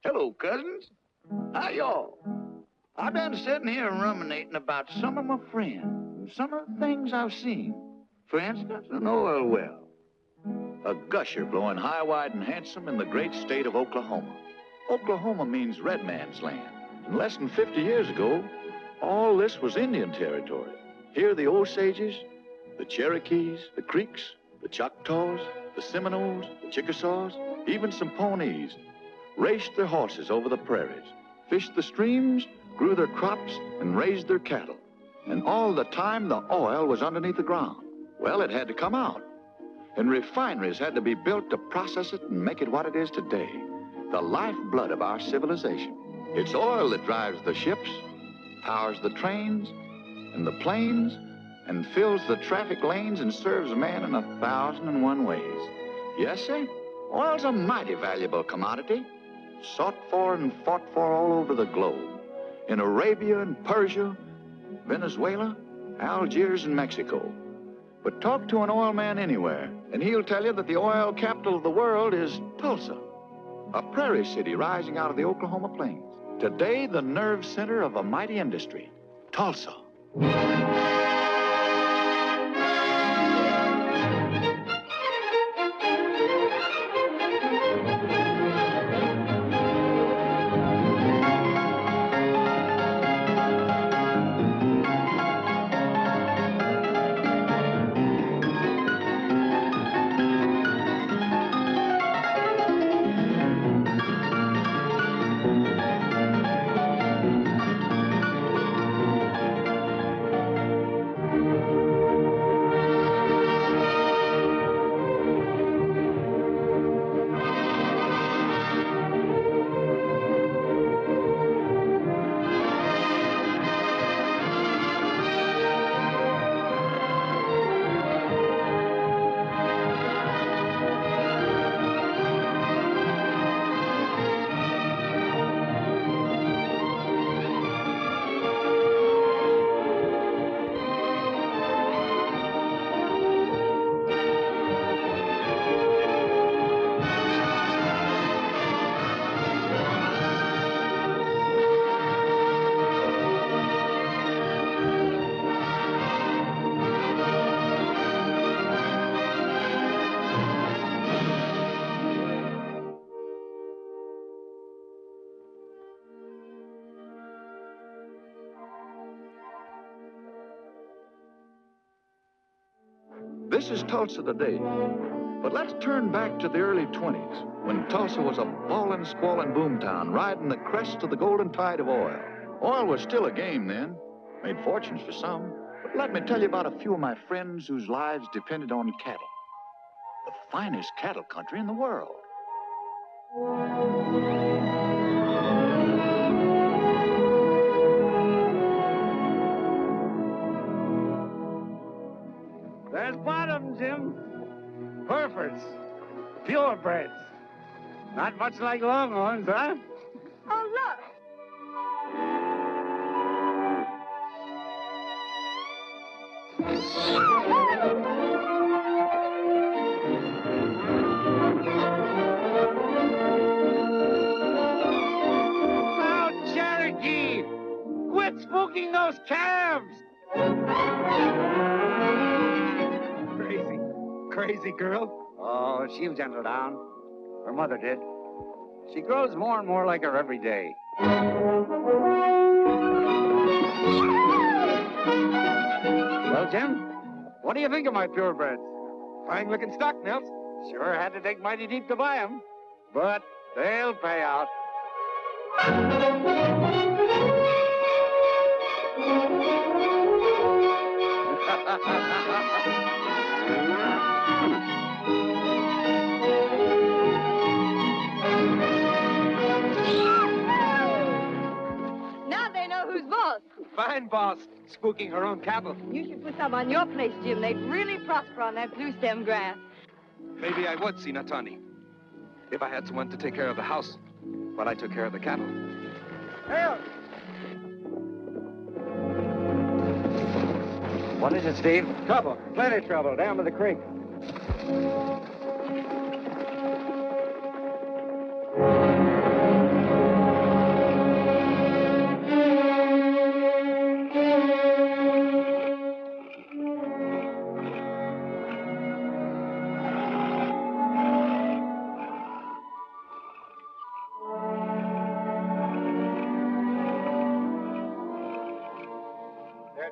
Hello, cousins. How y'all? I've been sitting here ruminating about some of my friends and some of the things I've seen. For instance, an oil well. A gusher blowing high, wide, and handsome in the great state of Oklahoma. Oklahoma means red man's land. And less than 50 years ago, all this was Indian territory. Here the Osages, the Cherokees, the Creeks, the Choctaws, the Seminoles, the Chickasaws, even some Pawnees, raced their horses over the prairies, fished the streams, grew their crops, and raised their cattle. And all the time, the oil was underneath the ground. Well, it had to come out. And refineries had to be built to process it and make it what it is today, the lifeblood of our civilization. It's oil that drives the ships, powers the trains and the planes, and fills the traffic lanes and serves man in 1,001 ways. Yes, sir, oil's a mighty valuable commodity, sought for and fought for all over the globe, in Arabia and Persia, Venezuela, Algiers, and Mexico. But talk to an oil man anywhere, and he'll tell you that the oil capital of the world is Tulsa, a prairie city rising out of the Oklahoma plains. Today, the nerve center of a mighty industry, Tulsa. This is Tulsa today, but let's turn back to the early 20s, when Tulsa was a ballin', squallin' boomtown, riding the crest of the golden tide of oil. Oil was still a game then, made fortunes for some, but let me tell you about a few of my friends whose lives depended on cattle. The finest cattle country in the world. There's bottom, Jim. Herefords. Purebreds. Not much like Longhorns, huh? Oh, look. Now, Cherokee! Quit spooking those calves! Crazy girl. Oh, she'll gentle down. Her mother did. She grows more and more like her every day. Well, Jim, what do you think of my purebreds? Fine-looking stock, Nels. Sure had to dig mighty deep to buy them, but they'll pay out. Now they know who's boss. Fine boss, spooking her own cattle. You should put some on your place, Jim. They'd really prosper on that blue stem grass. Maybe I would, Sina Tani, if I had someone to take care of the house while I took care of the cattle. Help! What is it, Steve? Trouble. Plenty trouble down by the creek.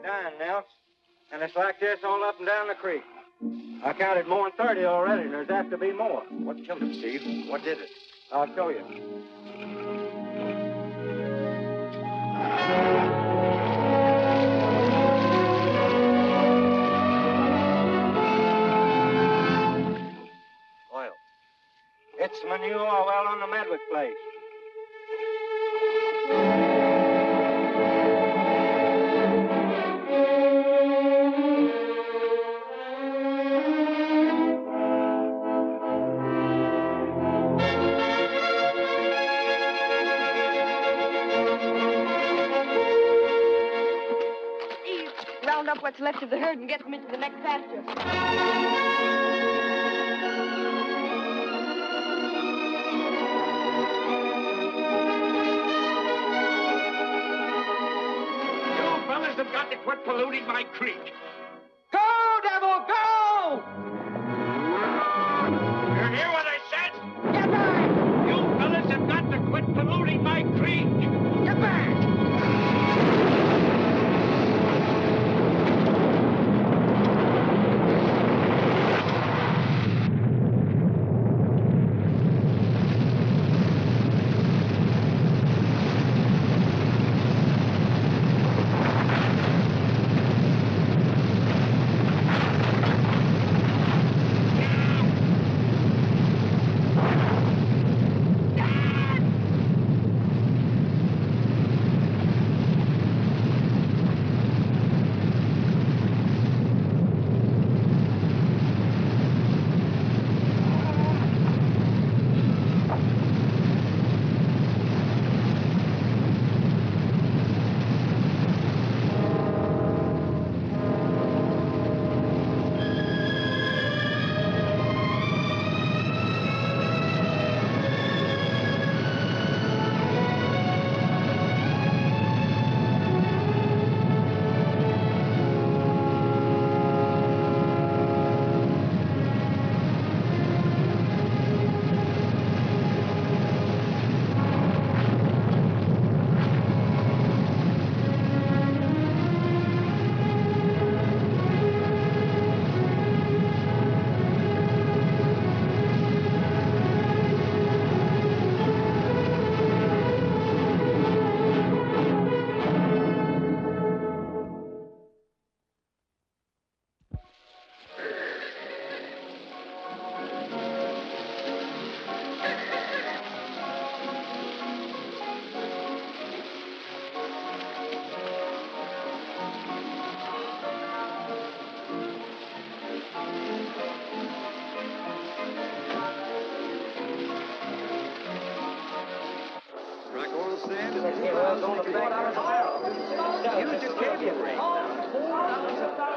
They're dying, Nels. And it's like this all up and down the creek. I counted more than 30 already, and there's apt to be more. What killed him, Steve? What did it? I'll show you. Oil. It's manure well on the Medwick place. Round up what's left of the herd and get them into the next pasture. You fellas have got to quit polluting my creek. Go, devil, go! You hear what I said? Get back! You fellas have got to quit polluting my creek. Get back!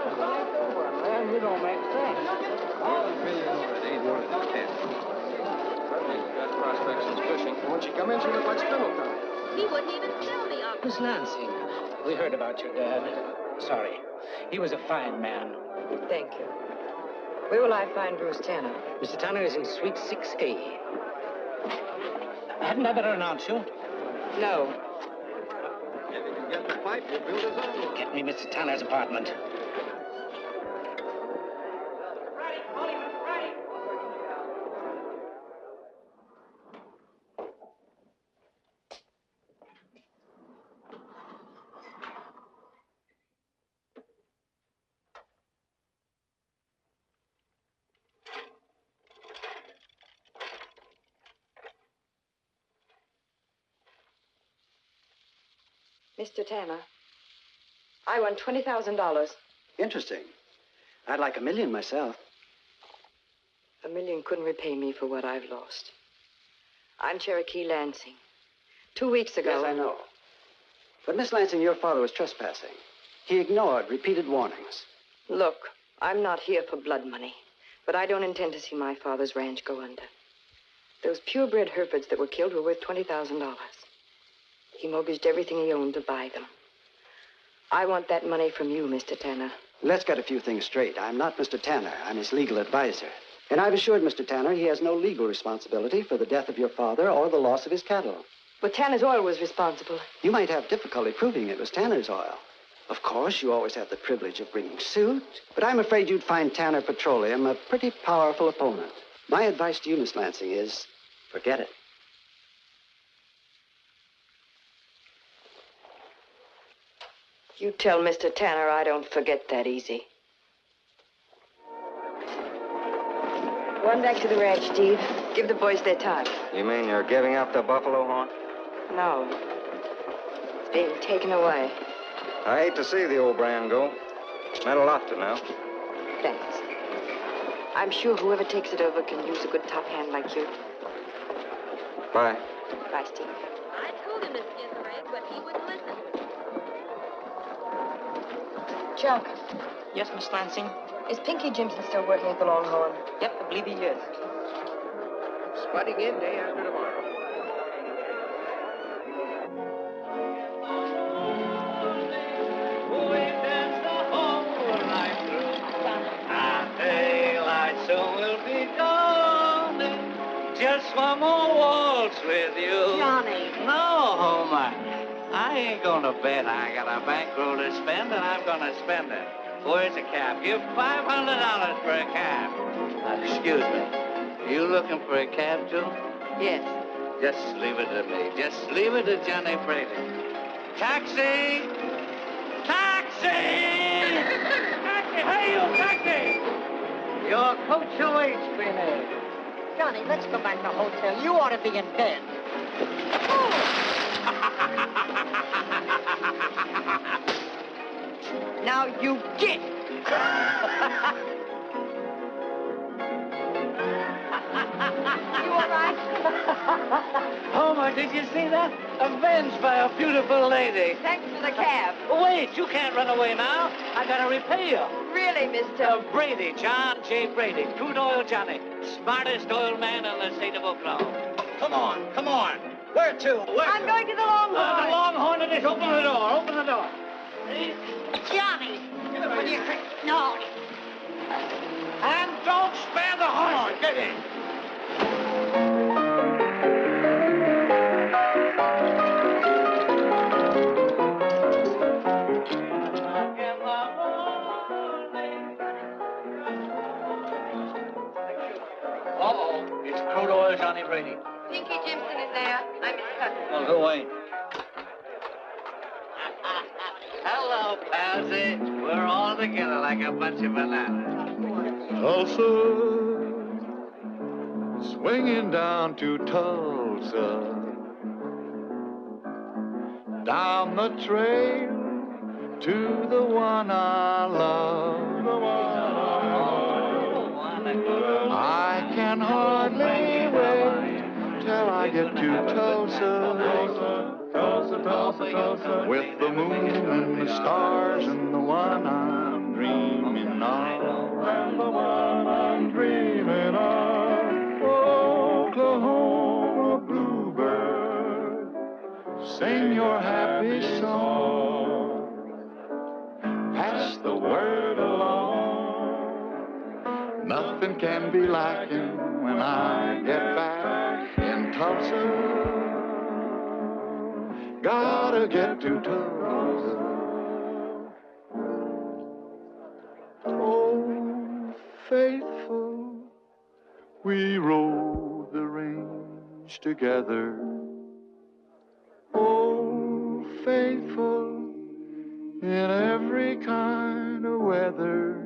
Man, you don't make sense. It ain't more than 10. Certainly got prospects in fishing. When she come in, she looked like spindle time. He wouldn't even tell me of it. Miss Lansing, we heard about your dad. Sorry. He was a fine man. Thank you. Where will I find Bruce Tanner? Mr. Tanner is in Suite 6A. Hadn't I better announce you? No. If you can get the pipe, we'll build his own. Get me Mr. Tanner's apartment. Mr. Tanner, I won $20,000. Interesting. I'd like $1 million myself. $1 million couldn't repay me for what I've lost. I'm Cherokee Lansing. 2 weeks ago... Yes, I know. But, Miss Lansing, your father was trespassing. He ignored repeated warnings. Look, I'm not here for blood money, but I don't intend to see my father's ranch go under. Those purebred Herefords that were killed were worth $20,000. He mortgaged everything he owned to buy them. I want that money from you, Mr. Tanner. Let's get a few things straight. I'm not Mr. Tanner. I'm his legal advisor. And I've assured Mr. Tanner he has no legal responsibility for the death of your father or the loss of his cattle. But Tanner's oil was responsible. You might have difficulty proving it was Tanner's oil. Of course, you always have the privilege of bringing suit, but I'm afraid you'd find Tanner Petroleum a pretty powerful opponent. My advice to you, Miss Lansing, is forget it. You tell Mr. Tanner I don't forget that easy. Run back to the ranch, Steve. Give the boys their time. You mean you're giving up the buffalo horn? No. It's being taken away. I hate to see the old brand go. It's meant a lot to now. Thanks. I'm sure whoever takes it over can use a good top hand like you. Bye. Bye, Steve. I told him to skin the rig, but he wouldn't listen. Chuck, Yes, Miss Lansing? is Pinky Jimson still working at the Longhorn? Yep, I believe he is. Spotting in day after tomorrow. Just one more waltz with you. Johnny. No, Homer. I ain't gonna bet. I got a bankroll to spend, and I'm gonna spend it. Where's a cab? Give $500 for a cab. Excuse me. You looking for a cab, too? Yes. Just leave it to me. Just leave it to Johnny Brady. Taxi! Taxi! Taxi! Hey, you taxi! Your coach awaits, Queenie. Johnny, let's go back to the hotel. You ought to be in bed. Now you get. You all right? Homer, did you see that? Avenged by a beautiful lady. Thanks for the cab. Wait, you can't run away now. I gotta repay you. Really, Mr. Brady, John J. Brady, Crude Oil Johnny, smartest oil man in the state of Oklahoma. Come on, come on. Where to? Where I'm going to the Longhorn. The Longhorn it is. Open the door. Open the door. Johnny. Will you... No. And don't spare the horn. Get in. Uh-oh. It's Crude Oil Johnny Brady. Pinky Jimson is there. I'm his cousin. Well, who ain't? Hello, Palsy. We're all together like a bunch of bananas. Tulsa, swinging down to Tulsa, down the trail to the one I love. I can hardly wait till I get to Tulsa, with the moon and the stars and the one I'm dreaming of. And the one I'm dreaming of, Oklahoma bluebird, sing your happy song, pass the word along. Nothing can be lacking when I get back in Tulsa. Gotta get to Tulsa. Oh, faithful, we rode the range together. Oh, faithful, in every kind of weather.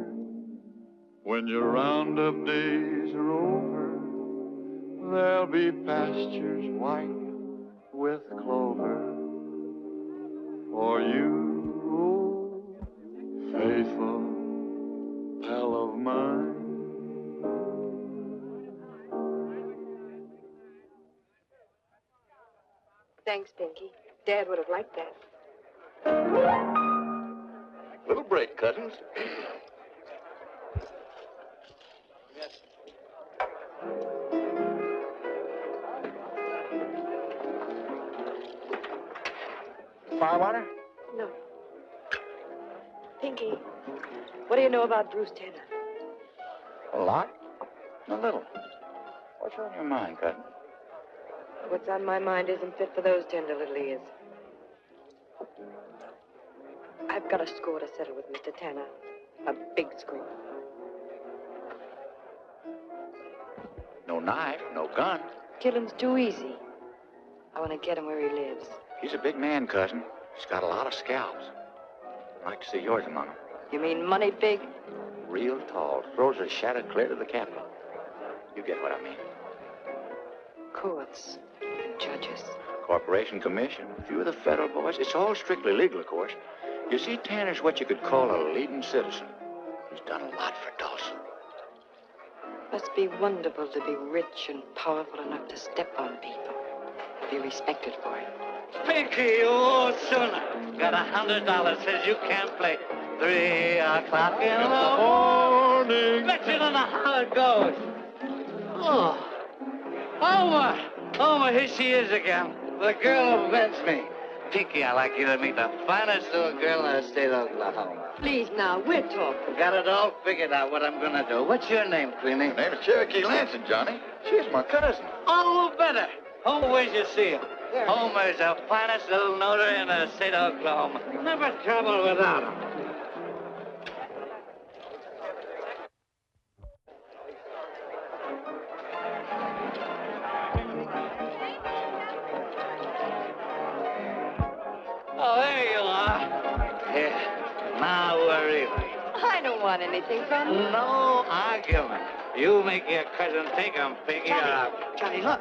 When your roundup days are over, there'll be pastures white with clover. For you, oh, faithful pal of mine. Thanks, Pinky. Dad would have liked that. Little break, cousins. Firewater? No. Pinky, what do you know about Bruce Tanner? A lot? A little. What's on your mind, cousin? What's on my mind isn't fit for those tender little ears. I've got a score to settle with Mr. Tanner. A big score. No knife, no gun. Killing's too easy. I want to get him where he lives. He's a big man, cousin. He's got a lot of scalps. I'd like to see yours among them. You mean money big? Real tall. Throws a shadow clear to the Capitol. You get what I mean. Courts and judges. Corporation Commission, a few of the federal boys. It's all strictly legal, of course. You see, Tanner's what you could call a leading citizen. He's done a lot for Tulsa. Must be wonderful to be rich and powerful enough to step on people. Be respected for it. Pinky, oh, sooner. Got $100. Says you can't play 3 o'clock in the morning. Bet you don't know how it goes. Oh. Homer, here she is again. The girl who vents me. Pinky, I'd like you to meet the finest little girl in the state of Oklahoma. Please, now, we're talking. Got it all figured out what I'm gonna do. What's your name, Queenie? Her name is Cherokee Lansing, Johnny. She's my cousin. Oh, better. Homer, where'd you see him? Homer's the finest little notary in the state of Oklahoma. Never trouble without him. Oh, there you are. Here, now we're even. I don't want anything from you. No argument. You make your cousin take him, Pinky. Johnny, look.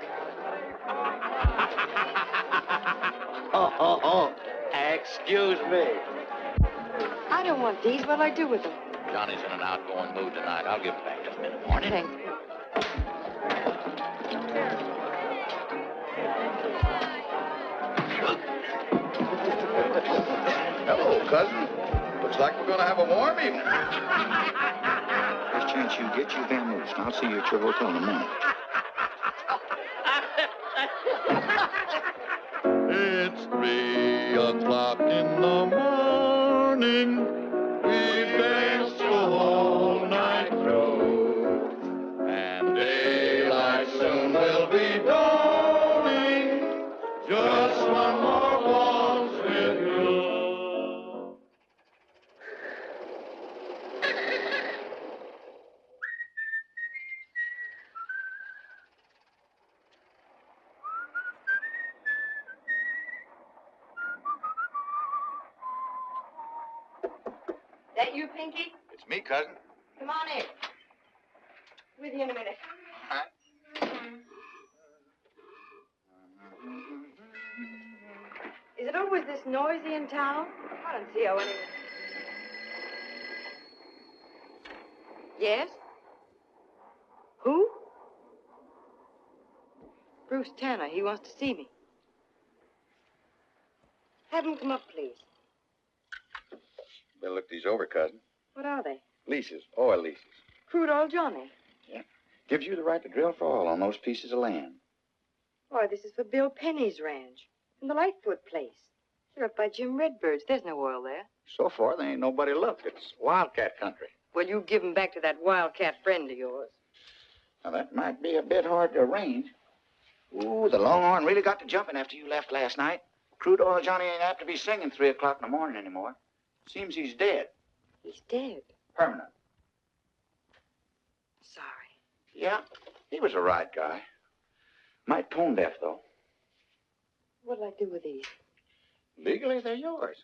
Oh, excuse me. I don't want these. What'll I do with them? Johnny's in an outgoing mood tonight. I'll give him back just a minute. Morning. Thanks. Hello, cousin. Looks like we're going to have a warm evening. First chance you get, you vamoose. I'll see you at your hotel in the morning. It's 3 o'clock in the morning. We've danced the whole night through. And daylight soon will be dawning. Just one more waltz with you. That you, Pinky? It's me, cousin. Come on in. With you in a minute. Is it always this noisy in town? I don't see how anyone... Yes? Who? Bruce Tanner. He wants to see me. Have him come up, please. Better look these over, cousin. What are they? Leases, oil leases. Crude oil Johnny. Yeah. Gives you the right to drill for oil on those pieces of land. Why, this is for Bill Penny's ranch. And the Lightfoot place. They're up by Jim Redbird's. There's no oil there. So far, there ain't nobody looked. It's wildcat country. Well, you give 'em back to that wildcat friend of yours. Now, that might be a bit hard to arrange. Ooh, the Longhorn really got to jumping after you left last night. Crude oil Johnny ain't apt to be singing 3 o'clock in the morning anymore. Seems he's dead. He's dead. Permanent. Sorry. Yeah, he was a right guy. Might tone deaf, though. What'll I do with these? Legally, they're yours.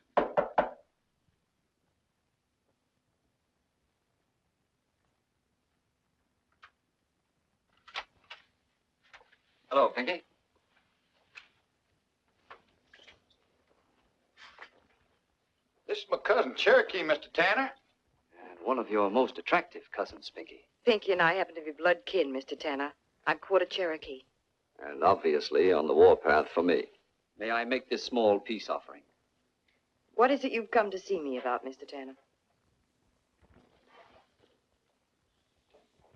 Hello, Pinky. This is my cousin, Cherokee, Mr. Tanner. And one of your most attractive cousins, Pinky. Pinky and I happen to be blood kin, Mr. Tanner. I'm quarter Cherokee. And obviously on the warpath for me. May I make this small peace offering? What is it you've come to see me about, Mr. Tanner?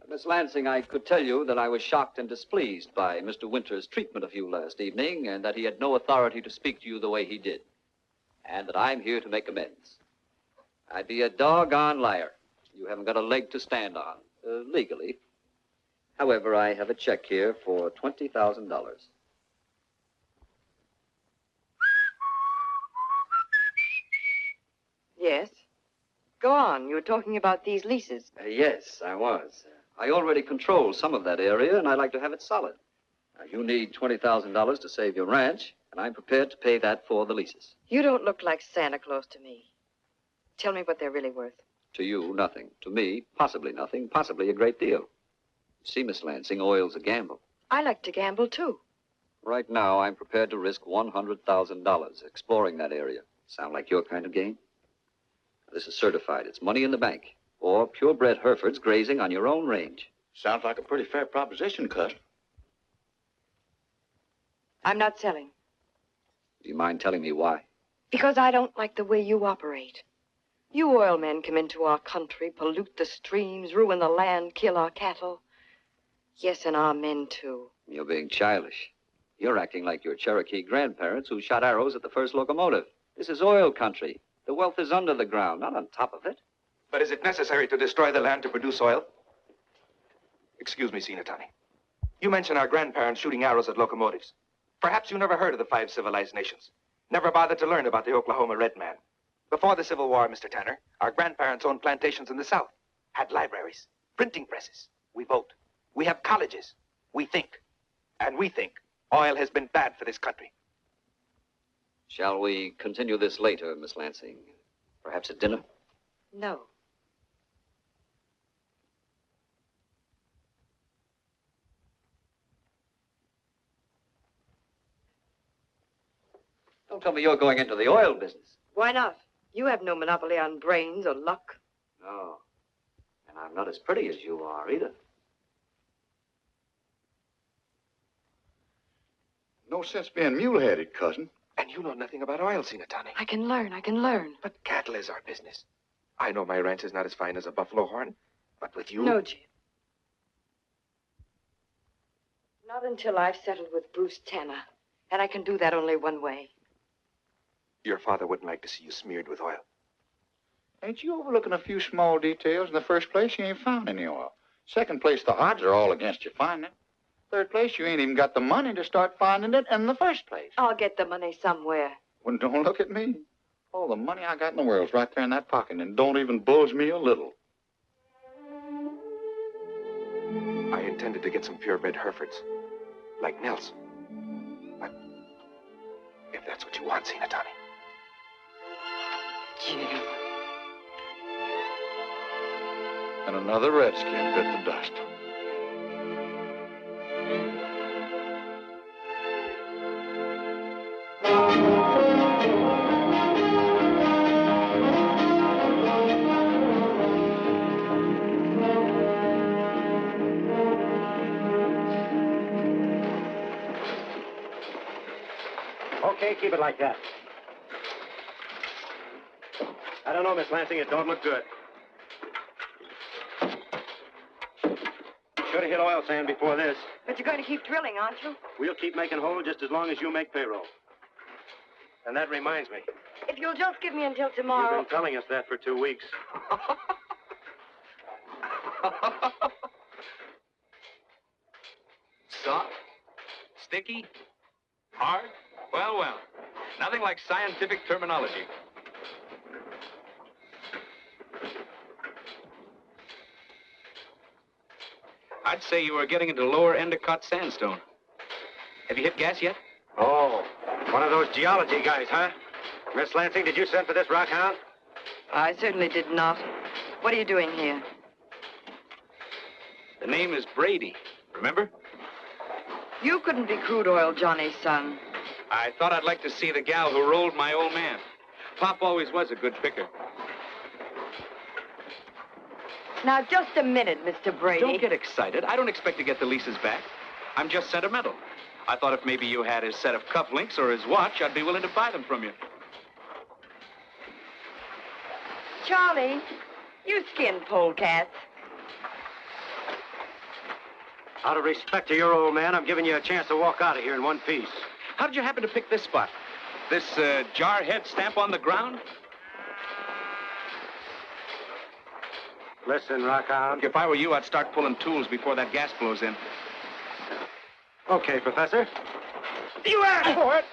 Miss Lansing, I could tell you that I was shocked and displeased by Mr. Winter's treatment of you last evening, and that he had no authority to speak to you the way he did. And that I'm here to make amends. I'd be a doggone liar. You haven't got a leg to stand on, legally. However, I have a check here for $20,000. Yes. Go on. You were talking about these leases. Yes, I was. I already control some of that area, and I'd like to have it solid. Now, you need $20,000 to save your ranch, and I'm prepared to pay that for the leases. You don't look like Santa Claus to me. Tell me what they're really worth. To you, nothing. To me, possibly nothing, possibly a great deal. You see, Miss Lansing, oil's a gamble. I like to gamble, too. Right now, I'm prepared to risk $100,000 exploring that area. Sound like your kind of game? This is certified. It's money in the bank. Or purebred Herefords grazing on your own range. Sounds like a pretty fair proposition, cousin. I'm not selling. Do you mind telling me why? Because I don't like the way you operate. You oil men come into our country, pollute the streams, ruin the land, kill our cattle. Yes, and our men, too. You're being childish. You're acting like your Cherokee grandparents who shot arrows at the first locomotive. This is oil country. The wealth is under the ground, not on top of it. But is it necessary to destroy the land to produce oil? Excuse me, Sinatani. You mentioned our grandparents shooting arrows at locomotives. Perhaps you never heard of the 5 civilized nations. Never bothered to learn about the Oklahoma Red Man. Before the Civil War, Mr. Tanner, our grandparents owned plantations in the South, had libraries, printing presses. We vote. We have colleges. We think. And we think oil has been bad for this country. Shall we continue this later, Miss Lansing? Perhaps at dinner? No. Don't tell me you're going into the oil business. Why not? You have no monopoly on brains or luck. No. And I'm not as pretty as you are, either. No sense being mule-headed, cousin. And you know nothing about oil, Sinatani. I can learn. But cattle is our business. I know my ranch is not as fine as a buffalo horn, but with you... No, Jim. Not until I've settled with Bruce Tanner. And I can do that only one way. Your father wouldn't like to see you smeared with oil. Ain't you overlooking a few small details? In the first place, you ain't found any oil. Second place, the odds are all against you finding it. Third place, you ain't even got the money to start finding it in the first place. I'll get the money somewhere. Well, don't look at me. All the money I got in the world's right there in that pocket, and don't even bulge me a little. I intended to get some purebred Herefords, like Nels. But if that's what you want, Sinatani. Jim. And another redskin bit the dust. Okay, keep it like that. I don't know, Miss Lansing, it don't look good. Should have hit oil sand before this. But you're going to keep drilling, aren't you? We'll keep making holes just as long as you make payroll. And that reminds me. If you'll just give me until tomorrow... You've been telling us that for 2 weeks. Soft? Sticky? Hard? Well, well. Nothing like scientific terminology. I'd say you were getting into lower endicott sandstone. Have you hit gas yet? Oh, one of those geology guys, huh? Miss Lansing, did you send for this rock hound? I certainly did not. What are you doing here? The name is Brady, remember? You couldn't be crude oil Johnny's son. I thought I'd like to see the gal who rolled my old man. Pop always was a good picker. Now, just a minute, Mr. Brady. Don't get excited. I don't expect to get the leases back. I'm just sentimental. I thought if maybe you had his set of cufflinks or his watch, I'd be willing to buy them from you. Charlie, you skin polecats. Out of respect to your old man, I'm giving you a chance to walk out of here in one piece. How did you happen to pick this spot? This jarhead stamp on the ground? Listen, Rockhound. If I were you, I'd start pulling tools before that gas blows in. Okay, Professor. You asked for it!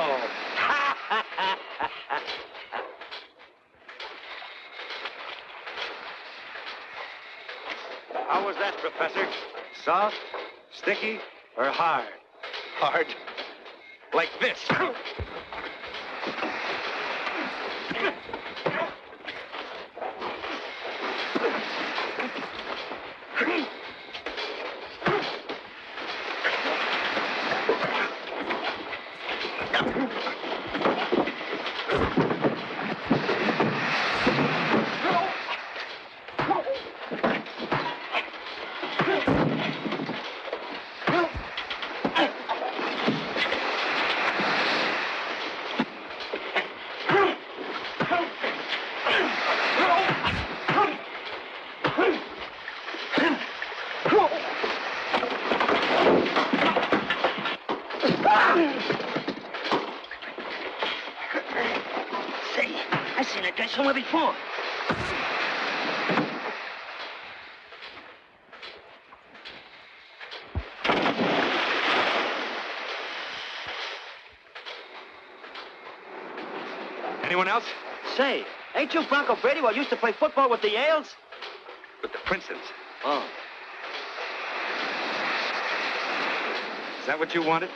Oh! How was that, Professor? Soft, sticky, or hard? Hard. Like this. Say, I seen that guy somewhere before. Anyone else? Say, ain't you Bronco Brady who used to play football with the Yales? With the Princetons. Oh. Is that what you wanted?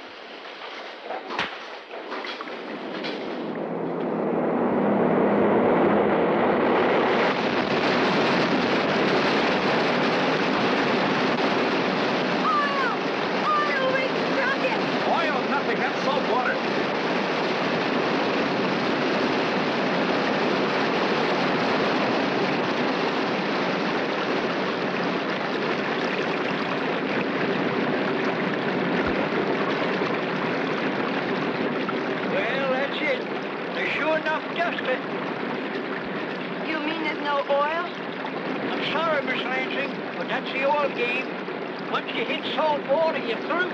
You mean there's no oil? I'm sorry, Miss Lansing, but that's the oil game. Once you hit salt water, you're through.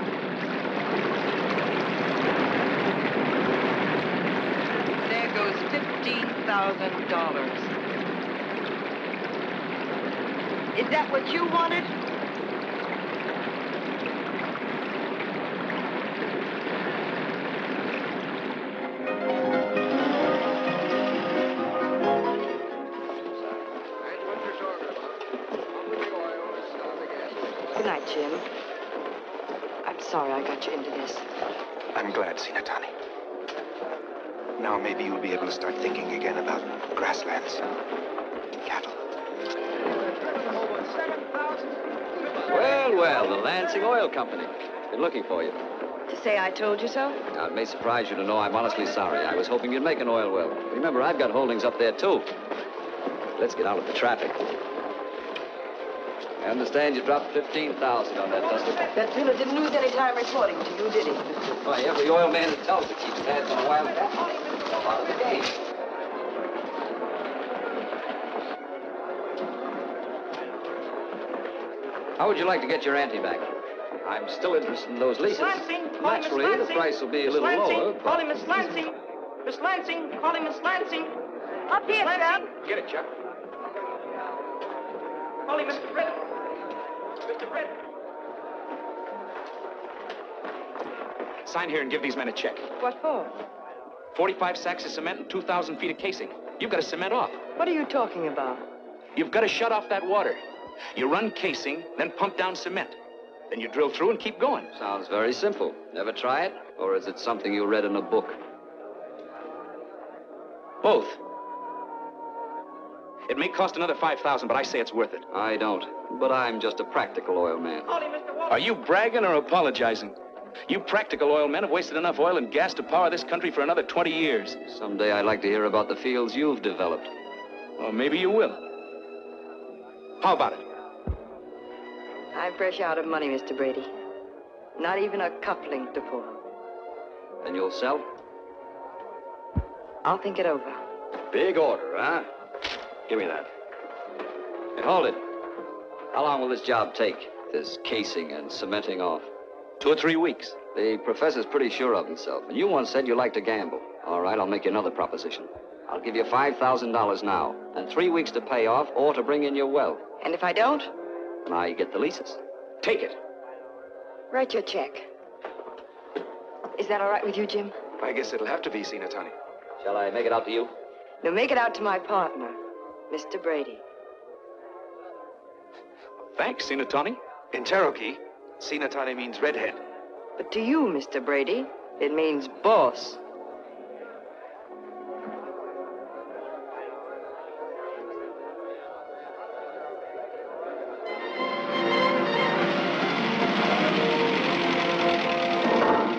There goes $15,000. Is that what you wanted? Good night, Jim. I'm sorry I got you into this. I'm glad, Sinatani. Now maybe you'll be able to start thinking again about grasslands, cattle. Well, well, the Lansing Oil Company. Been looking for you. To say I told you so? Now, it may surprise you to know I'm honestly sorry. I was hoping you'd make an oil well. Remember, I've got holdings up there, too. Let's get out of the traffic. I understand you dropped $15,000 on that, Dusty. That dealer didn't lose any time reporting to you, did he? Why, every oil man in Tulsa keeps tabs on a wild cat. Part of the game. How would you like to get your ante back? I'm still interested in those leases. Lansing, Naturally, the price will be a little lower, but... Calling Miss Lansing. Miss Lansing, calling Miss Lansing. Up here, Chuck. Get it, Chuck. Calling Mr. Brett. Mr. Brett. Sign here and give these men a check. What for? 45 sacks of cement and 2,000 feet of casing. You've got to cement off. What are you talking about? You've got to shut off that water. You run casing, then pump down cement. Then you drill through and keep going. Sounds very simple. Never try it? Or is it something you read in a book? Both. It may cost another 5,000, but I say it's worth it. I don't. But I'm just a practical oil man. Are you bragging or apologizing? You practical oil men have wasted enough oil and gas to power this country for another 20 years. Someday I'd like to hear about the fields you've developed. Well, maybe you will. How about it? I'm fresh out of money, Mr. Brady. Not even a coupling to pull. Then you'll sell? I'll think it over. Big order, huh? Give me that. Hey, hold it. How long will this job take? This casing and cementing off? 2 or 3 weeks. The professor's pretty sure of himself, and you once said you like to gamble. All right, I'll make you another proposition. I'll give you $5,000 now, and 3 weeks to pay off or to bring in your well. And if I don't? Now you get the leases. Take it. Write your check. Is that all right with you, Jim? I guess it'll have to be Sinatani. Shall I make it out to you? No, make it out to my partner, Mr. Brady. Thanks, Sinatani. In Cherokee, Sinatani means redhead. But to you, Mr. Brady, it means boss.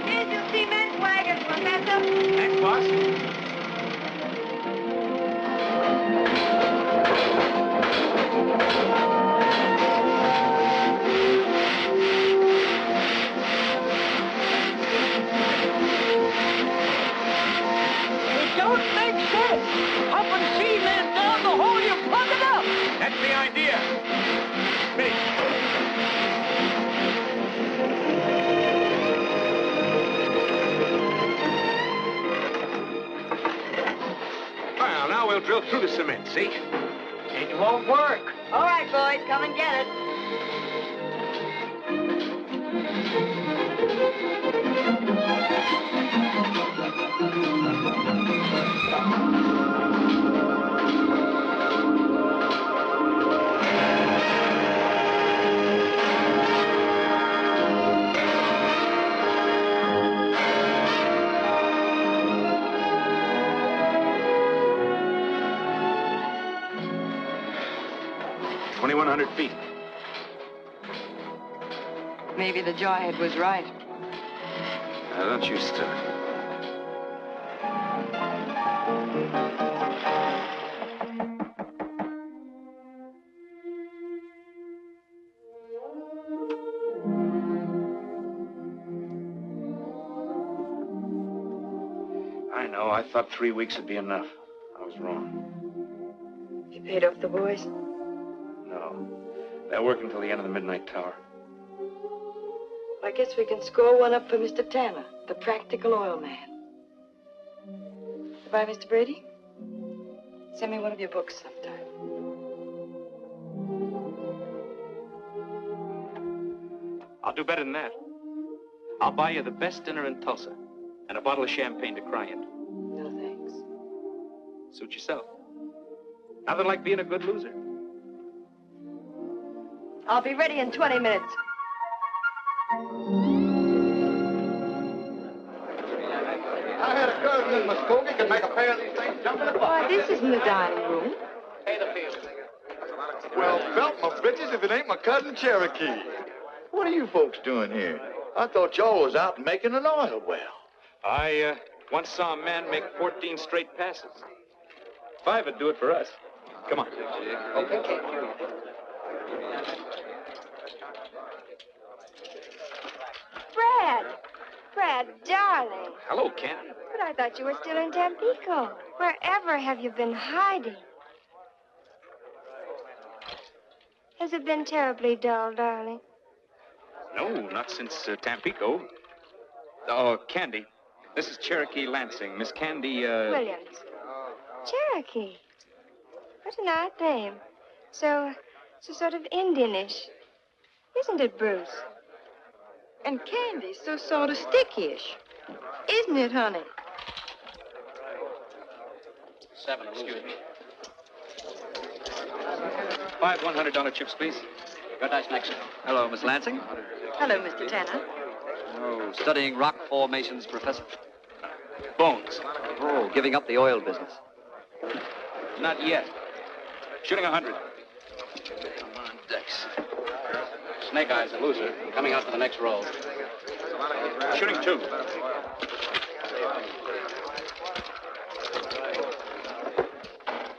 Here's your cement wagon, Professor. Thanks, boss. It don't make sense. Pumping cement down the hole you plug it up. That's the idea. Me. Well, now we'll drill through the cement, see? It won't work. All right, boys, come and get it. Feet. Maybe the jawhead was right. Now, don't you start. I know. I thought 3 weeks would be enough. I was wrong. You paid off the boys? No. They're working till the end of the midnight tower. I guess we can score one up for Mr. Tanner, the practical oil man. Goodbye, Mr. Brady. Send me one of your books sometime. I'll do better than that. I'll buy you the best dinner in Tulsa and a bottle of champagne to cry into. No, thanks. Suit yourself. Nothing like being a good loser. I'll be ready in 20 minutes. I had a cousin in Muskogee could make a pair of these things jump in the Why, this isn't the dining room. Well, belt my britches if it ain't my cousin Cherokee. What are you folks doing here? I thought y'all was out making an oil well. I once saw a man make 14 straight passes. 5 would do it for us. Come on. Okay. Fred, darling. Hello, Ken. But I thought you were still in Tampico. Wherever have you been hiding? Has it been terribly dull, darling? No, not since Tampico. Oh, Candy. This is Cherokee Lansing. Miss Candy, Williams. Cherokee. What an odd name. So sort of Indianish. Isn't it, Bruce? And Candy's so sort of sticky-ish. Isn't it, honey? 7, excuse me. 5 $100 chips, please. Your dice next. Hello, Miss Lansing. Hello, Mr. Tanner. Oh, studying rock formations, Professor. Bones. Oh, giving up the oil business. Not yet. Shooting 100. Come on, Dex. Snake Eye's a loser. Coming out for the next roll. Shooting 2.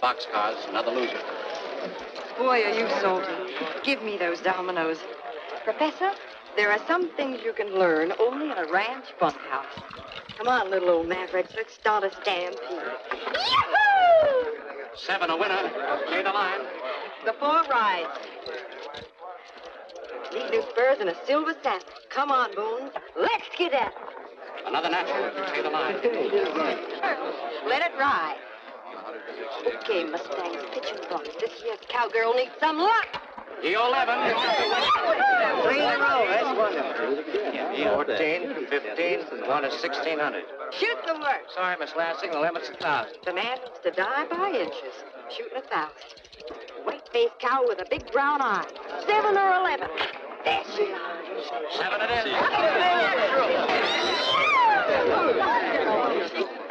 Boxcars, another loser. Boy, are you salty. Give me those dominoes. Professor, there are some things you can learn only in a ranch bunkhouse. Come on, little old mavericks. Let's start a stampede. Yahoo! 7 a winner. Pay the line. The 4 rides. These new spurs and a silver saddle. Come on, Boone. Let's get at it. Another natural. Pay the line. Let it ride. Okay, Mustangs, pitch and bumps. This here's cowgirl needs some luck. You 11. 3 in a row. That's wonderful. 14, 15, 1 is 1,600. Shoot the work. Sorry, Miss Lansing, the limit's 1,000. The man needs to die by inches. Shooting 1,000. White-faced cow with a big brown eye. 7 or 11. There she is. 7 it is.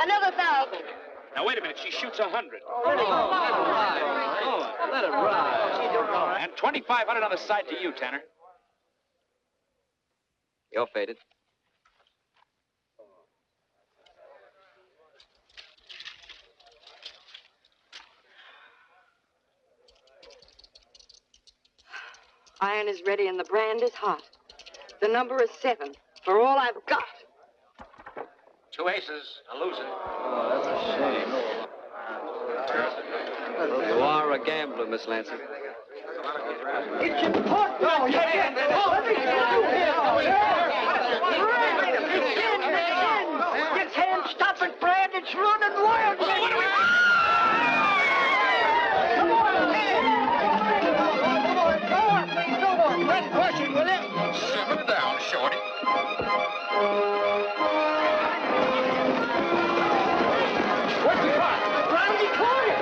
Another 1,000. Now, wait a minute. She shoots 100. Let it ride. And 2,500 on the side to you, Tanner. You're faded. Iron is ready and the brand is hot. The number is 7 for all I've got. 2 aces, a loser. Oh, that's a shame. You are a gambler, Miss Lansing. It's important. No, you can't. You can't stop it, Brad. It's running wild. What do we do? Come on. No more. Let's push it, will you? Simmer down, Shorty. What's the car? Round the corner.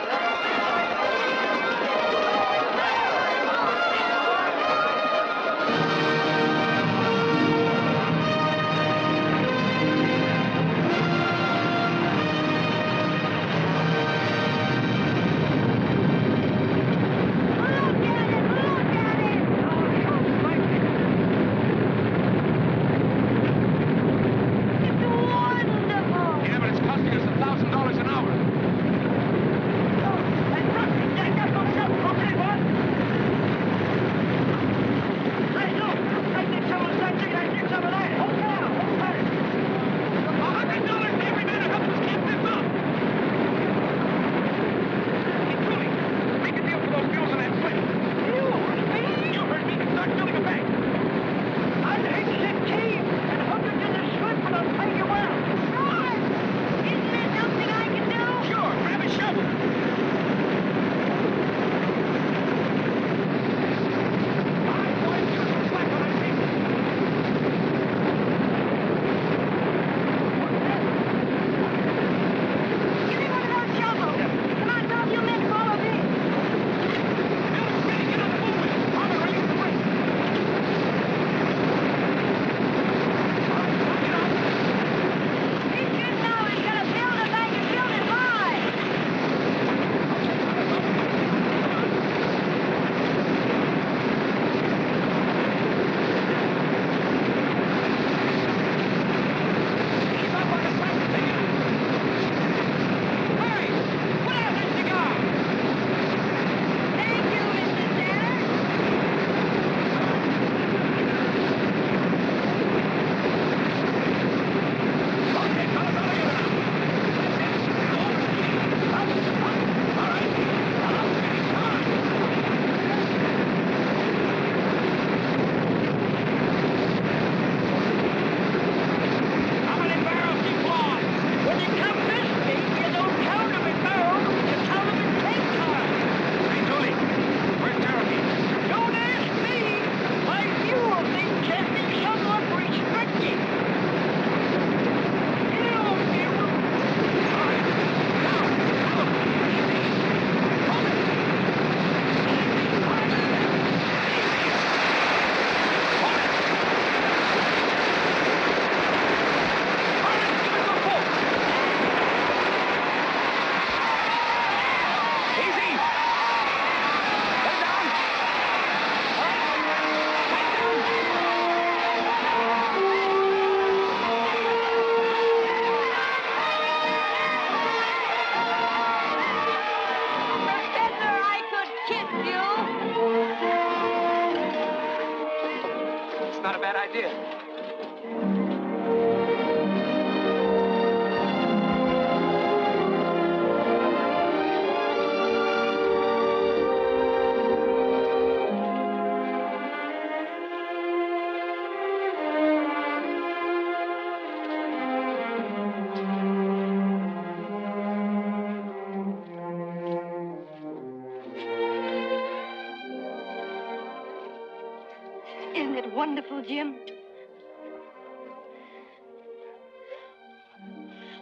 wonderful, Jim?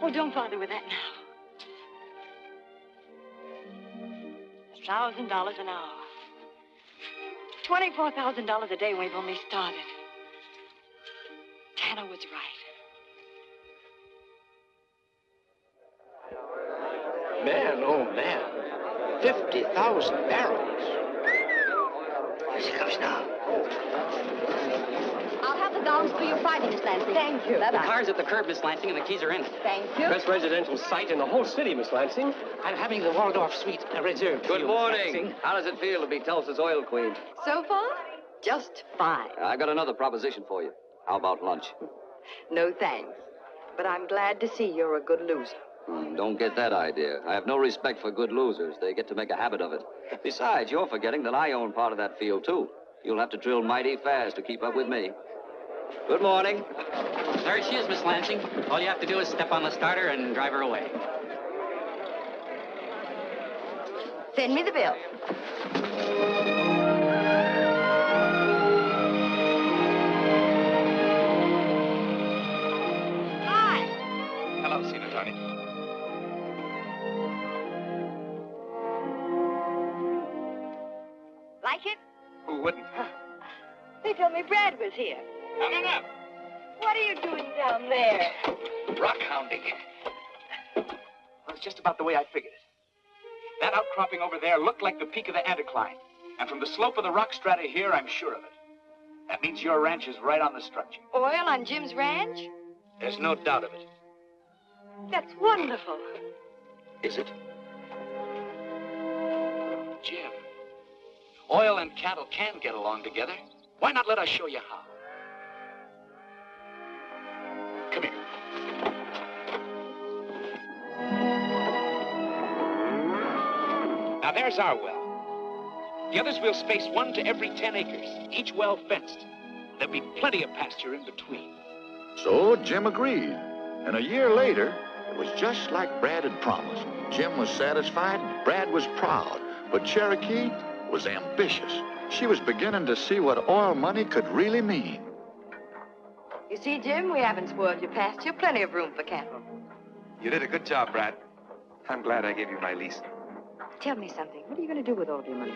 Oh, don't bother with that now. $1,000 an hour. $24,000 a day when we've only started. Tanner was right. Man, oh, man. 50,000 barrels. Here she comes now. I'll have the gowns for your Friday, Miss Lansing. Thank you. The car's at the curb, Miss Lansing, and the keys are in it. Thank you. Best residential site in the whole city, Miss Lansing. I'm having the Waldorf suite reserved. Good morning. How does it feel to be Tulsa's oil queen? So far, just fine. I got another proposition for you. How about lunch? No thanks. But I'm glad to see you're a good loser. Don't get that idea. I have no respect for good losers. They get to make a habit of it. Besides, you're forgetting that I own part of that field, too. You'll have to drill mighty fast to keep up with me. Good morning. There she is, Miss Lansing. All you have to do is step on the starter and drive her away. Send me the bill. Hi. Hello, Senior Tony. Like it? Who wouldn't? They told me Brad was here. Coming up. What are you doing down there? Rock hounding. Well, it's just about the way I figured it. That outcropping over there looked like the peak of the anticline. And from the slope of the rock strata here, I'm sure of it. That means your ranch is right on the structure. Oil on Jim's ranch? There's no doubt of it. That's wonderful. Is it? Jim, oil and cattle can get along together. Why not let us show you how? Come here. Now, there's our well. The others will space 1 to every 10 acres, each well fenced. There'll be plenty of pasture in between. So Jim agreed. And a year later, it was just like Brad had promised. Jim was satisfied, Brad was proud, but Cherokee was ambitious. She was beginning to see what oil money could really mean. You see, Jim, we haven't spoiled your pasture. Plenty of room for cattle. You did a good job, Brad. I'm glad I gave you my lease. Tell me something. What are you going to do with all your money?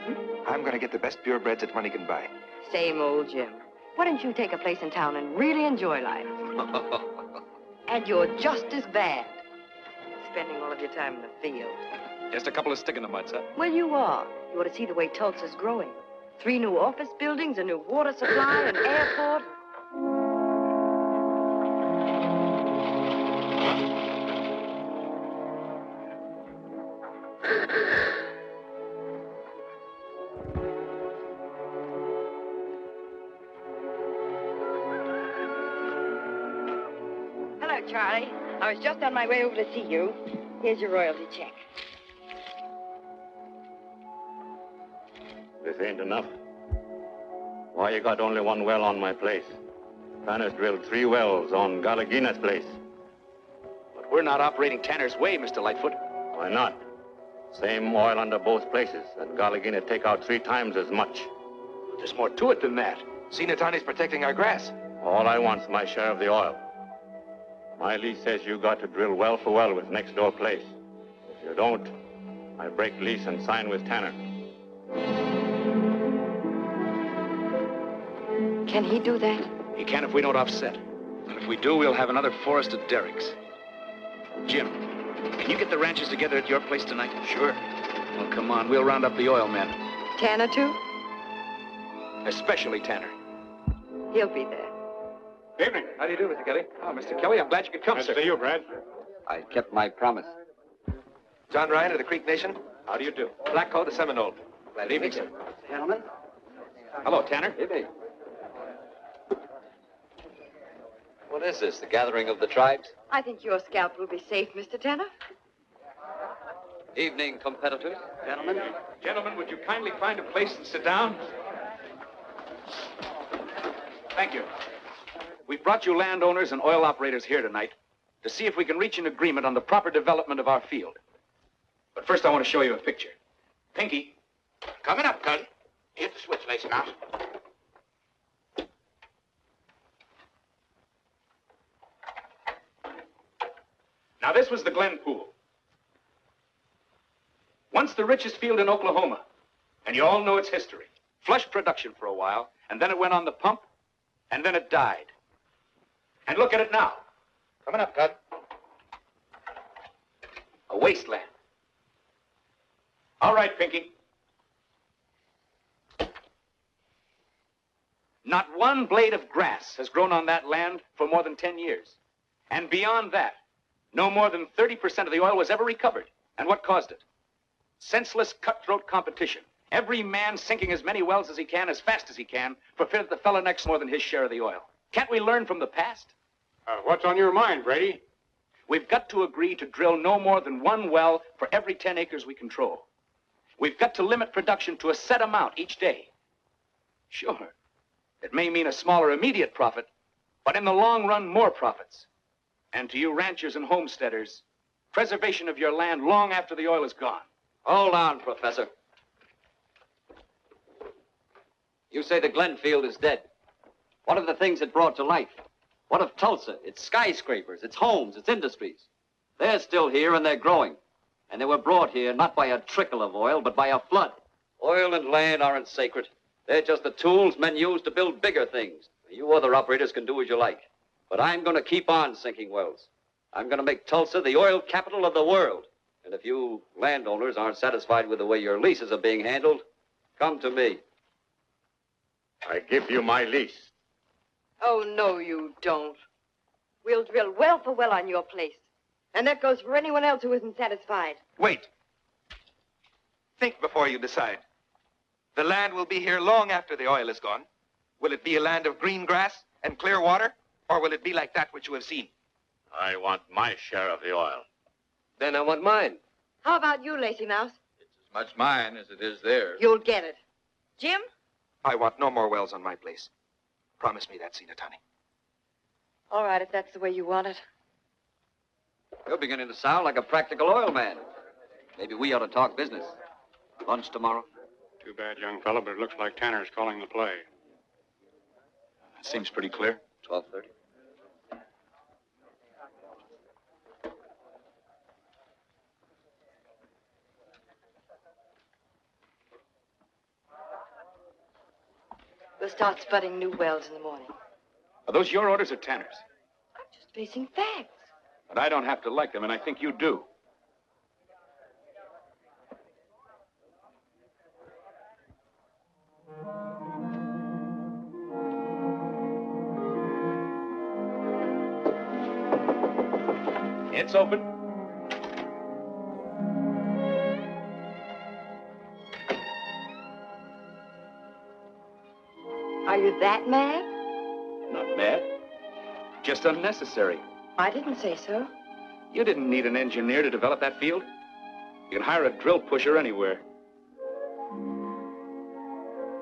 I'm going to get the best purebreds that money can buy. Same old Jim. Why don't you take a place in town and really enjoy life? And you're just as bad. Spending all of your time in the field. Just a couple of stick in the muds, huh? Well, you are. You ought to see the way Tulsa's growing. 3 new office buildings, a new water supply, an airport. Hello, Charlie. I was just on my way over to see you. Here's your royalty check. This ain't enough. Why you got only 1 well on my place? Tanner's drilled 3 wells on Galagina's place. But we're not operating Tanner's way, Mr. Lightfoot. Why not? Same oil under both places, and Galagina take out 3 times as much. There's more to it than that. Sinatani's protecting our grass. All I want's my share of the oil. My lease says you got to drill well for well with next door place. If you don't, I break lease and sign with Tanner. Can he do that? He can if we don't offset. And if we do, we'll have another forest of derricks. Jim, can you get the ranches together at your place tonight? Sure. Well, come on. We'll round up the oil men. Tanner, too? Especially Tanner. He'll be there. Evening. How do you do, Mr. Kelly? Oh, Mr. Kelly, I'm glad you could come, Nice sir. to see you, Brad. I kept my promise. John Ryan of the Creek Nation. How do you do? Blackcoat the Seminole. Glad evening, sir. Gentlemen. Hello, Tanner. Evening. What is this, the gathering of the tribes? I think your scalp will be safe, Mr. Tanner. Evening, competitors. Gentlemen. Gentlemen, would you kindly find a place and sit down? Thank you. We've brought you landowners and oil operators here tonight to see if we can reach an agreement on the proper development of our field. But first, I want to show you a picture. Pinky. Coming up, cousin. Hit the switch, listen now. Now, this was the Glen Pool. Once the richest field in Oklahoma, and you all know its history. Flush production for a while, and then it went on the pump, and then it died. And look at it now. Coming up, Cud. A wasteland. All right, Pinky. Not one blade of grass has grown on that land for more than 10 years. And beyond that, no more than 30% of the oil was ever recovered. And what caused it? Senseless, cutthroat competition. Every man sinking as many wells as he can, as fast as he can, for fear that the fellow next more than his share of the oil. Can't we learn from the past? What's on your mind, Brady? We've got to agree to drill no more than one well for every 10 acres we control. We've got to limit production to a set amount each day. Sure, it may mean a smaller immediate profit, but in the long run, more profits. And to you ranchers and homesteaders, preservation of your land long after the oil is gone. Hold on, Professor. You say the Glen field is dead. What of the things it brought to life? What of Tulsa, its skyscrapers, its homes, its industries? They're still here and they're growing. And they were brought here not by a trickle of oil, but by a flood. Oil and land aren't sacred. They're just the tools men use to build bigger things. You other operators can do as you like. But I'm going to keep on sinking wells. I'm going to make Tulsa the oil capital of the world. And if you landowners aren't satisfied with the way your leases are being handled, come to me. I give you my lease. Oh, no, you don't. We'll drill well for well on your place. And that goes for anyone else who isn't satisfied. Wait. Think before you decide. The land will be here long after the oil is gone. Will it be a land of green grass and clear water? Or will it be like that which you have seen? I want my share of the oil. Then I want mine. How about you, Lacy Mouse? As much mine as it is theirs. You'll get it. Jim? I want no more wells on my place. Promise me that, Sinatani. All right, if that's the way you want it. You're beginning to sound like a practical oil man. Maybe we ought to talk business. Lunch tomorrow? Too bad, young fellow, but it looks like Tanner's calling the play. Seems pretty clear. 12:30. We'll start spudding new wells in the morning. Are those your orders or Tanner's? I'm just facing facts. But I don't have to like them, and I think you do. It's open. Are you that mad? Not mad. Just unnecessary. I didn't say so. You didn't need an engineer to develop that field. You can hire a drill pusher anywhere.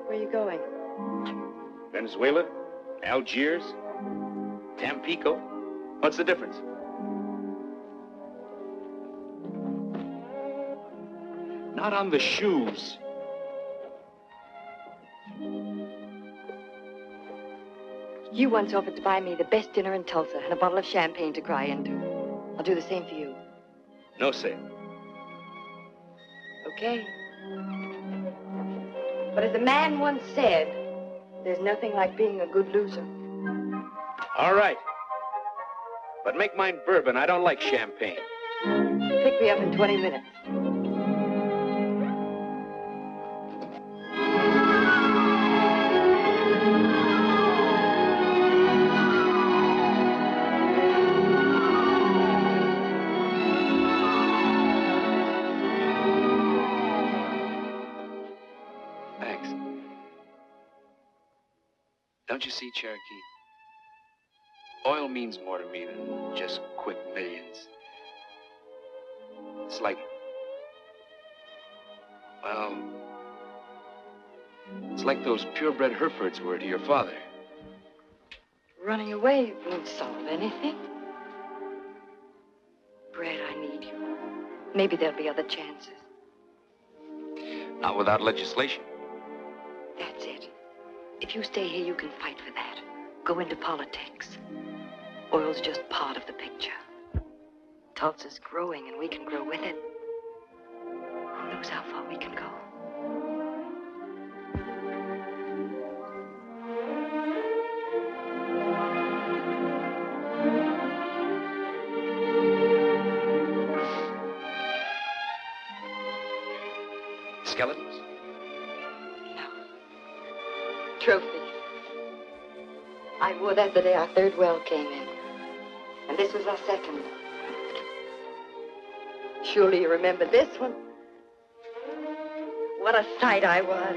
Where are you going? Venezuela, Algiers, Tampico. What's the difference? Not on the shoes. You once offered to buy me the best dinner in Tulsa and a bottle of champagne to cry into. I'll do the same for you. No sale. Okay. But as a man once said, there's nothing like being a good loser. All right. But make mine bourbon. I don't like champagne. Pick me up in 20 minutes. Don't you see, Cherokee? Oil means more to me than just quick millions. It's like, well, it's like those purebred Herefords were to your father. Running away won't solve anything. Brad, I need you. Maybe there'll be other chances. Not without legislation. That's it. If you stay here, you can fight for that. Go into politics. Oil's just part of the picture. Tulsa's growing, and we can grow with it. Who knows how far we can go? Skeletons? No. Trophies. I wore that the day our third well came in. And this was our second. Surely you remember this one? What a sight I was.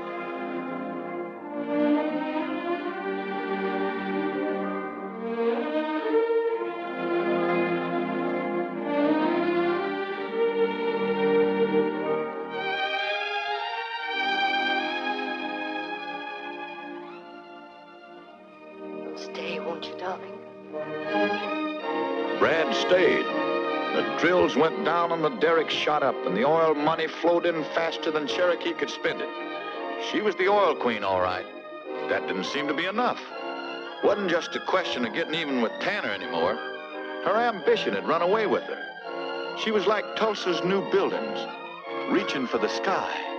Stay, won't you, darling? Brad stayed. The drills went down and the derrick shot up, and the oil money flowed in faster than Cherokee could spend it. She was the oil queen, all right. That didn't seem to be enough. Wasn't just a question of getting even with Tanner anymore. Her ambition had run away with her. She was like Tulsa's new buildings, reaching for the sky.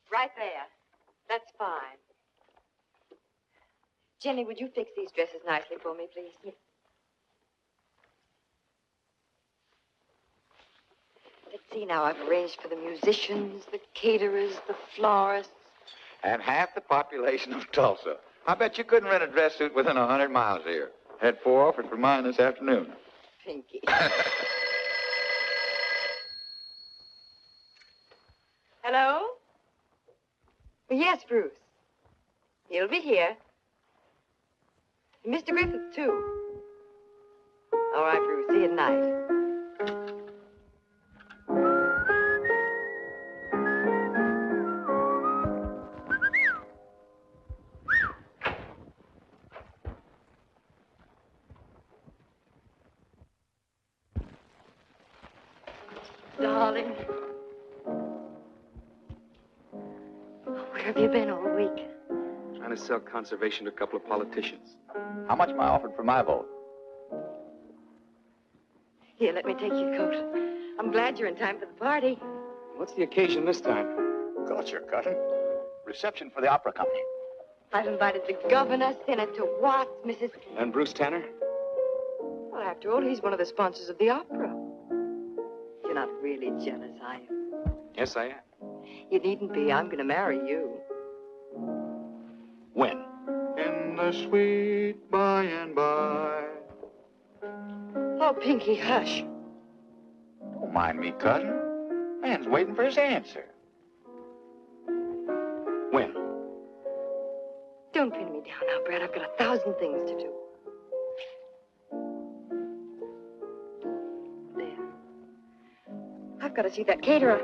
Right there. That's fine. Jenny, would you fix these dresses nicely for me, please? Let's see now. I've arranged for the musicians, the caterers, the florists. And half the population of Tulsa. I bet you couldn't rent a dress suit within 100 miles of here. Had 4 offered for mine this afternoon. Pinky. Hello? Yes, Bruce. He'll be here. Mr. Griffith, too. All right, Bruce. See you at night. Darling. Where have you been all week? Trying to sell conservation to a couple of politicians. How much am I offered for my vote? Here, let me take your coat. I'm glad you're in time for the party. What's the occasion this time? Culture, cousin. Reception for the opera company. I've invited the governor, Senator Watts, Mrs. And Bruce Tanner? Well, after all, he's one of the sponsors of the opera. You're not really jealous, are you? Yes, I am. You needn't be. I'm going to marry you. When? In the sweet by and by. Oh, Pinky, hush. Don't mind me, cousin. Man's waiting for his answer. When? Don't pin me down now, Brad. I've got 1,000 things to do. There. I've got to see that caterer.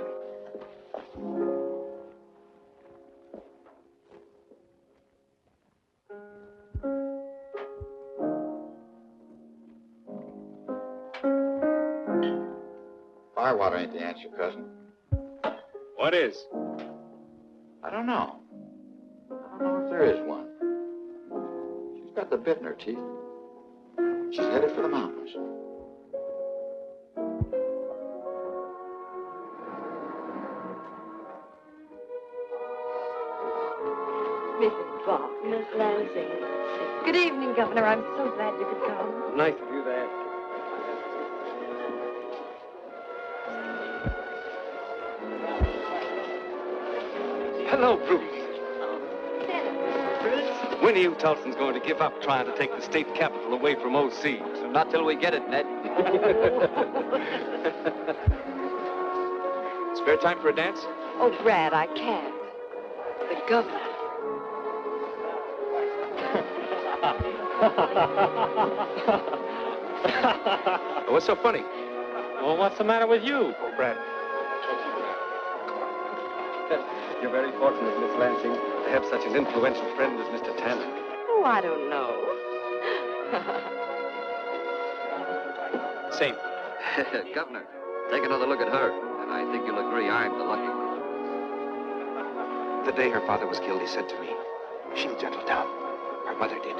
Firewater ain't the answer, cousin. What is? I don't know. I don't know if there is one. She's got the bit in her teeth. She's headed for the mountains. Mrs. Gough. Miss Lansing. Good evening, Governor. I'm so glad you could come. Nice of you to ask. Hello, Bruce. Bruce? When are you Tulsans going to give up trying to take the state capital away from O.C.? Not till we get it, Ned. It's Spare time for a dance? Oh, Brad, I can't. The governor. What's so funny? Well, what's the matter with you? Oh, Brad. You're very fortunate, Miss Lansing, to have such an influential friend as Mr. Tanner. Oh, I don't know. Same. Governor, take another look at her, and I think you'll agree I'm the lucky one. The day her father was killed, he said to me, she'll settle down. Her mother did.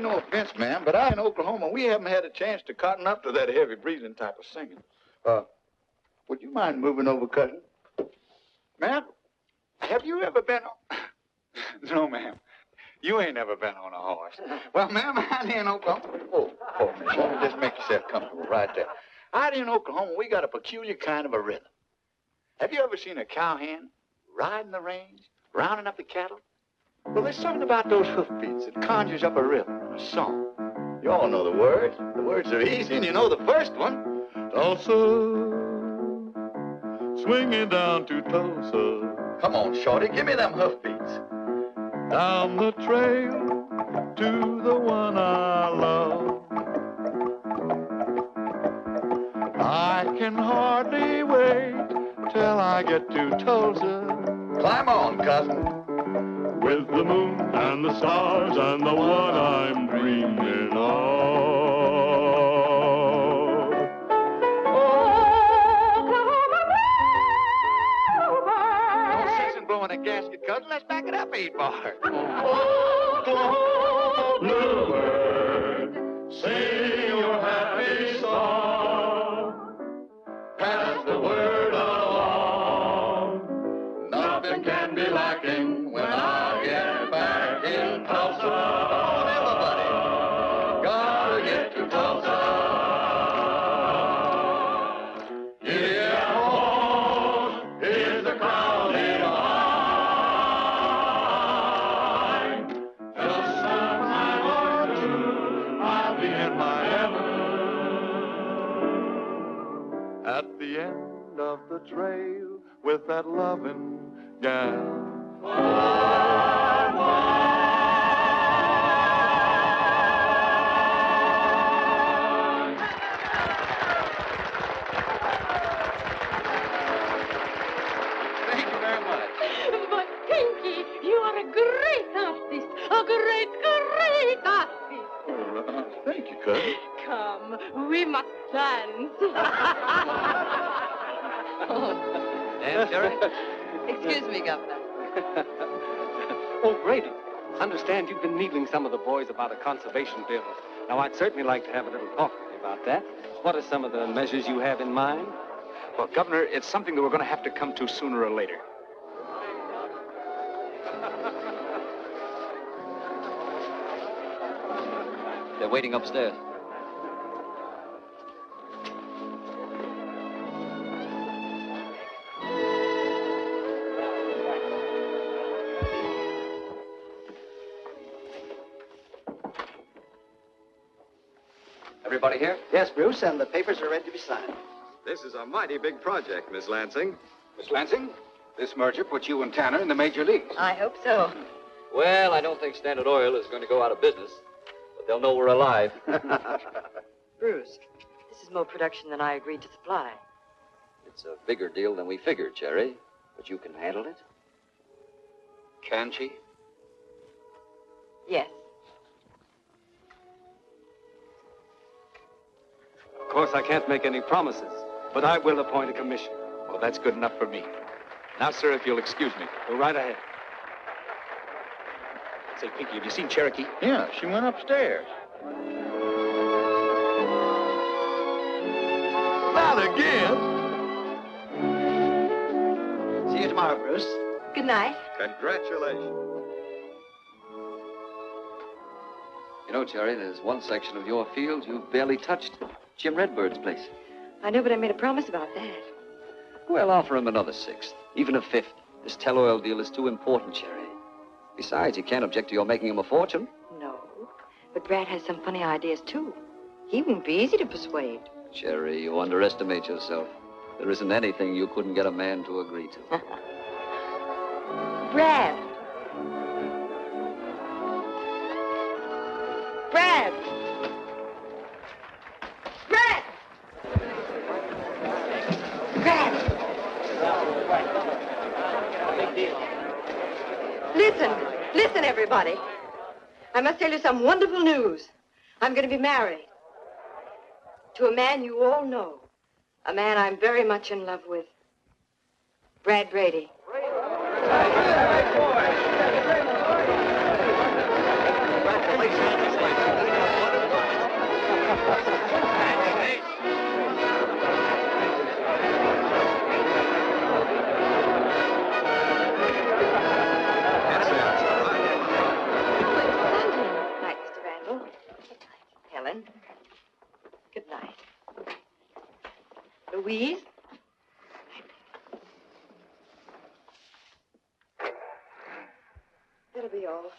No offense, ma'am, but out in Oklahoma, we haven't had a chance to cotton up to that heavy breathing type of singing. Would you mind moving over, cousin? Ma'am, have you ever been on... No, ma'am. You ain't never been on a horse. Well, ma'am, out here in Oklahoma... Oh, miss, let me just make yourself comfortable right there. Out here in Oklahoma, we got a peculiar kind of a rhythm. Have you ever seen a cowhand riding the range, rounding up the cattle? Well, there's something about those hoofbeats that conjures up a rhythm, a song. You all know the words. The words are easy, and you know the first one. Tulsa, swinging down to Tulsa. Come on, shorty, give me them hoofbeats. Down the trail to the one I love. I can hardly wait till I get to Tulsa. Climb on, cousin. With the moon and the stars and the one I'm dreaming of. No sense in blowing a gasket, cousin. Let's back it up 8 bars. Oh, bluebird, sing your happy song. Pass the word along. Nothing can be lacking when I get back in Tulsa. Come on, everybody. Gotta get to Tulsa. Yeah, home is the crowded line. Just some time or two, I'll be in my heaven. At the end of the trail with that loving gal. Thank you very much. But, Pinky, you are a great artist. A great, great artist. Thank you, cousin. Come, we must dance. Dance, Jerry? Excuse me, Governor. Oh, Brady, understand you've been needling some of the boys about a conservation bill. Now, I'd certainly like to have a little talk with you about that. What are some of the measures you have in mind? Well, Governor, it's something that we're going to have to come to sooner or later. They're waiting upstairs. Everybody here? Yes, Bruce, and the papers are ready to be signed. This is a mighty big project, Miss Lansing. Miss Lansing, this merger puts you and Tanner in the major leagues. I hope so. Well, I don't think Standard Oil is going to go out of business, but they'll know we're alive. Bruce, this is more production than I agreed to supply. It's a bigger deal than we figured, Jerry, but you can handle it? Can she? Yes. Of course, I can't make any promises, but I will appoint a commission. Well, that's good enough for me. Now, sir, if you'll excuse me. Go right ahead. Say, Pinky, have you seen Cherokee? Yeah, she went upstairs. Not again. See you tomorrow, Bruce. Good night. Congratulations. You know, Cherry, there's one section of your field you've barely touched. Jim Redbird's place. I know, but I made a promise about that. Well, offer him another sixth, even a fifth. This tell-oil deal is too important, Cherry. Besides, he can't object to your making him a fortune. No, but Brad has some funny ideas, too. He won't be easy to persuade. Cherry, you underestimate yourself. There isn't anything you couldn't get a man to agree to. Brad! Brad! Brad! Brad! Listen, everybody. I must tell you some wonderful news. I'm going to be married. To a man you all know. A man I'm very much in love with. Brad Brady. Night, Mr. Randall. Helen. Good night. Louise? That'll be all.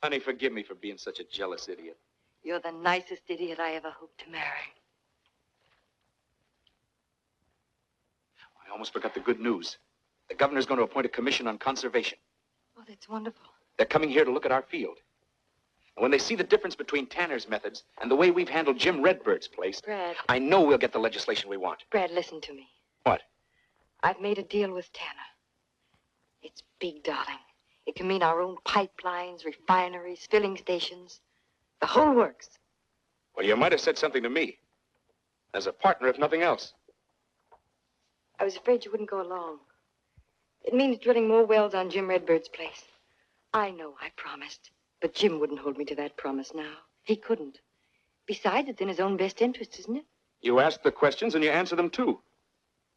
Honey, forgive me for being such a jealous idiot. You're the nicest idiot I ever hoped to marry. I almost forgot the good news. The governor's going to appoint a commission on conservation. Oh, that's wonderful. They're coming here to look at our field. And when they see the difference between Tanner's methods and the way we've handled Jim Redbird's place, Brad. I know we'll get the legislation we want. Brad, listen to me. What? I've made a deal with Tanner. It's big, darling. It can mean our own pipelines, refineries, filling stations. The whole works. Well, you might have said something to me. As a partner, if nothing else. I was afraid you wouldn't go along. It means drilling more wells on Jim Redbird's place. I know I promised, but Jim wouldn't hold me to that promise now. He couldn't. Besides, it's in his own best interest, isn't it? You ask the questions and you answer them, too.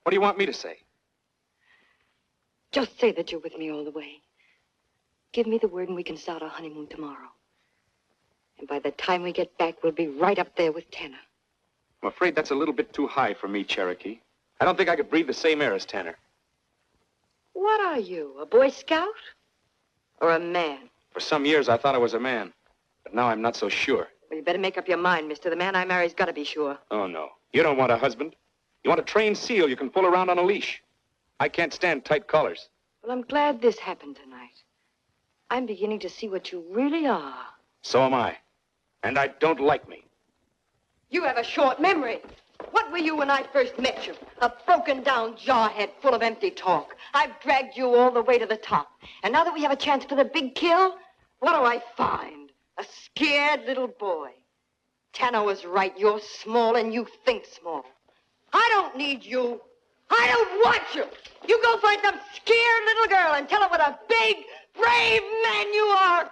What do you want me to say? Just say that you're with me all the way. Give me the word and we can start our honeymoon tomorrow. And by the time we get back, we'll be right up there with Tanner. I'm afraid that's a little bit too high for me, Cherokee. I don't think I could breathe the same air as Tanner. What are you, a Boy Scout? Or a man? For some years, I thought I was a man. But now I'm not so sure. Well, you better make up your mind, mister. The man I marry's got to be sure. Oh, no. You don't want a husband. You want a trained SEAL you can pull around on a leash. I can't stand tight collars. Well, I'm glad this happened tonight. I'm beginning to see what you really are. So am I. And I don't like me. You have a short memory. What were you when I first met you? A broken-down jarhead full of empty talk. I've dragged you all the way to the top. And now that we have a chance for the big kill, what do I find? A scared little boy. Tanner was right. You're small and you think small. I don't need you. I don't want you. You go find some scared little girl and tell her what a big, brave man you are.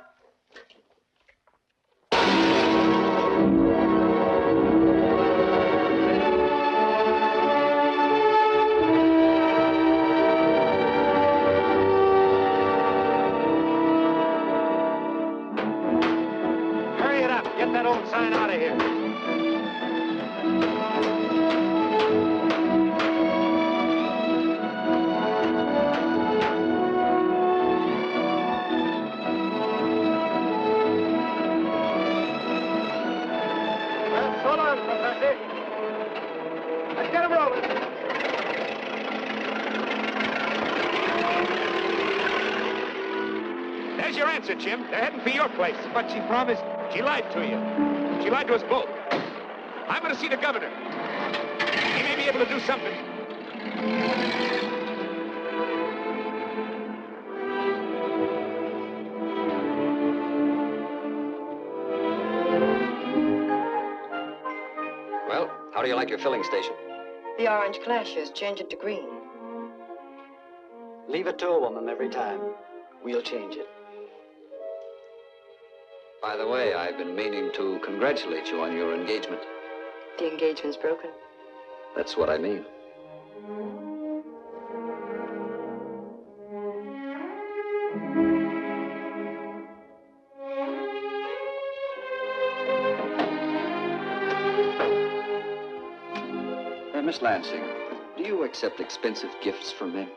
Hurry it up. Get that old sign out of here. Let's get him rolling. There's your answer, Jim. They're heading for your place. But she promised. She lied to you. She lied to us both. I'm going to see the governor. He may be able to do something. Well, how do you like your filling station? The orange clashes. Change it to green. Leave it to a woman every time. We'll change it. By the way, I've been meaning to congratulate you on your engagement. The engagement's broken. That's what I mean. Miss Lansing, do you accept expensive gifts from men?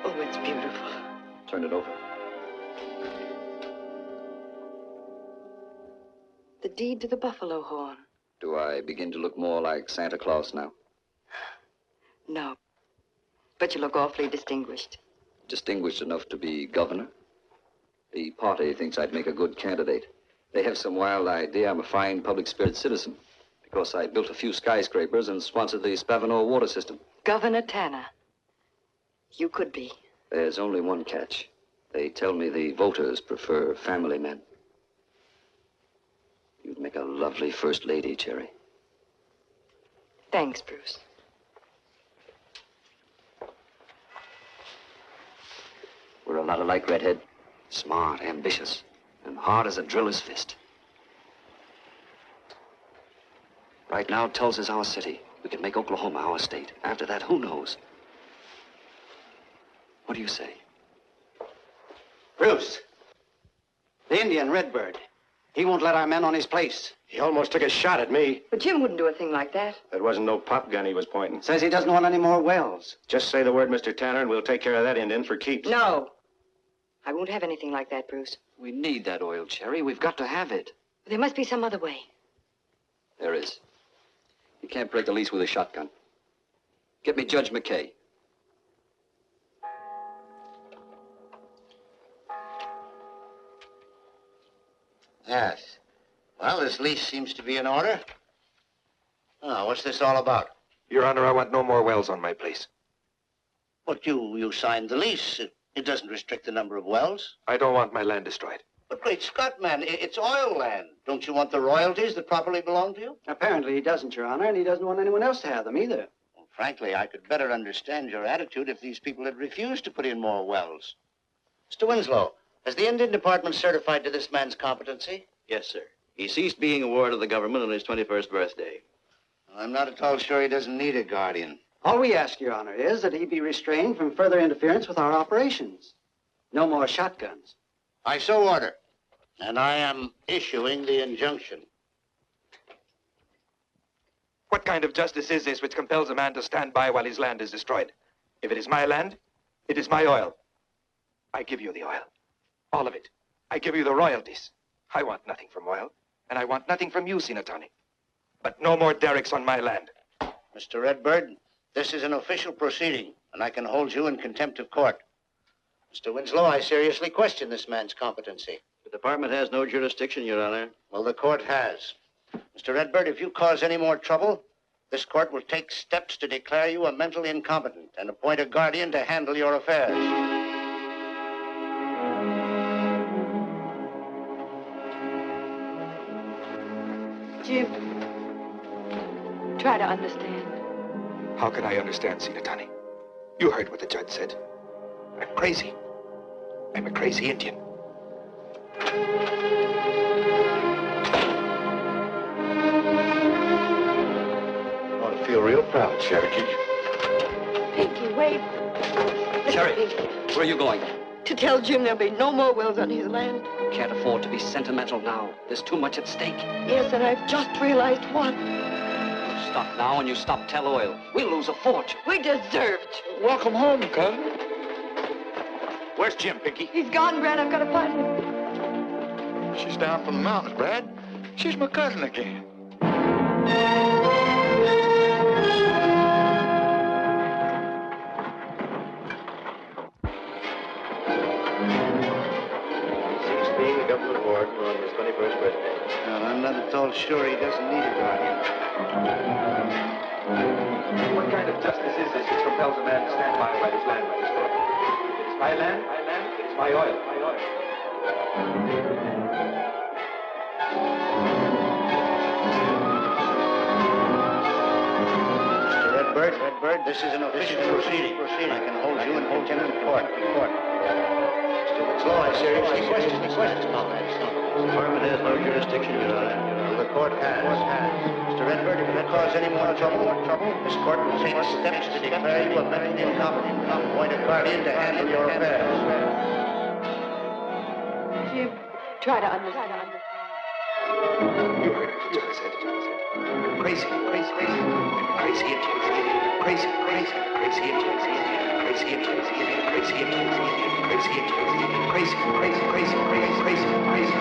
Oh, it's beautiful. Turn it over. The deed to the buffalo horn. Do I begin to look more like Santa Claus now? No. But you look awfully distinguished. Distinguished enough to be governor? The party thinks I'd make a good candidate. They have some wild idea I'm a fine public spirit citizen because I built a few skyscrapers and sponsored the Spavano water system. Governor Tanner. You could be. There's only one catch. They tell me the voters prefer family men. You'd make a lovely first lady, Cherry. Thanks, Bruce. We're a lot alike, Redhead. Smart, ambitious, and hard as a driller's fist. Right now, Tulsa's our city. We can make Oklahoma our state. After that, who knows? What do you say? Bruce. The Indian, Redbird. He won't let our men on his place. He almost took a shot at me. But Jim wouldn't do a thing like that. That wasn't no pop gun he was pointing. Says he doesn't want any more wells. Just say the word, Mr. Tanner, and we'll take care of that Indian for keeps. No. I won't have anything like that, Bruce. We need that oil, Cherry. We've got to have it. There must be some other way. There is. You can't break the lease with a shotgun. Get me Judge McKay. Yes. Well, this lease seems to be in order. Oh, what's this all about? Your Honor, I want no more wells on my place. But you signed the lease. It doesn't restrict the number of wells. I don't want my land destroyed. But great Scott, man, it's oil land. Don't you want the royalties that properly belong to you? Apparently he doesn't, Your Honor, and he doesn't want anyone else to have them either. Well, frankly, I could better understand your attitude if these people had refused to put in more wells. Mr. Winslow, has the Indian Department certified to this man's competency? Yes, sir. He ceased being a ward of the government on his 21st birthday. Well, I'm not at all sure he doesn't need a guardian. All we ask, Your Honor, is that he be restrained from further interference with our operations. No more shotguns. I so order. And I am issuing the injunction. What kind of justice is this which compels a man to stand by while his land is destroyed? If it is my land, it is my oil. I give you the oil. All of it. I give you the royalties. I want nothing from oil, and I want nothing from you, Sinatani. But no more derricks on my land. Mr. Redbird, this is an official proceeding, and I can hold you in contempt of court. Mr. Winslow, I seriously question this man's competency. The department has no jurisdiction, Your Honor. Well, the court has. Mr. Redbird, if you cause any more trouble, this court will take steps to declare you a mentally incompetent and appoint a guardian to handle your affairs. Jim, try to understand. How can I understand, Sinatani? You heard what the judge said. I'm crazy. I'm a crazy Indian. You ought to feel real proud, Cherokee. Pinky, wait. Cherry, where are you going? To tell Jim there'll be no more wells on his land. Can't afford to be sentimental now. There's too much at stake. Yes, and I've just realized what. You stop now and you stop Tell Oil. We'll lose a fortune. We deserve to. Welcome home, cousin. Where's Jim, Pinky? He's gone, Brad. I've got to find him. She's down from the mountains, Brad. She's my cousin again. Ceased being a government ward on his 21st birthday. Well, I'm not at all sure he doesn't need a guardian. What kind of justice is this which compels a man to stand by while his land is destroyed? It is my land, it is my oil, my oil. Mr. Redbird, this is an official proceeding. I can hold you in contempt of court. Mr. It's law. I seriously question the questions about that. The department has no jurisdiction, Your Honor. The court has. Mr. Redbird, if you cause any more trouble, this court will take steps to declare you a mentally incompetent and appoint a guardian to handle your affairs. Jim, try to understand. You heard it. That's what I said. Crazy, crazy, crazy. Crazy, crazy, crazy, crazy, crazy, crazy, crazy, crazy, crazy, crazy,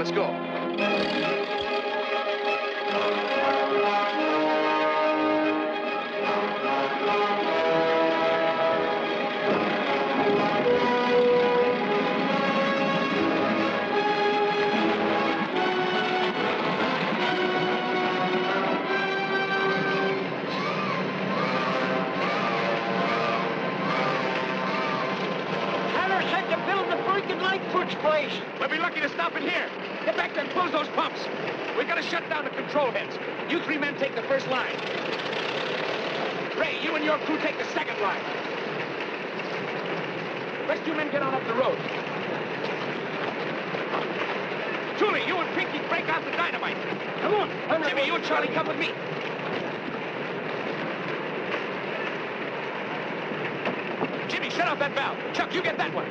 Let's go. We'll be lucky to stop it here. Get back there and close those pumps. We gotta shut down the control heads. You three men take the first line. Ray, you and your crew take the second line. Rest you men get on up the road. Julie, you and Pinky break out the dynamite. Come on. Jimmy, you and Charlie come with me. Jimmy, shut off that valve. Chuck, you get that one.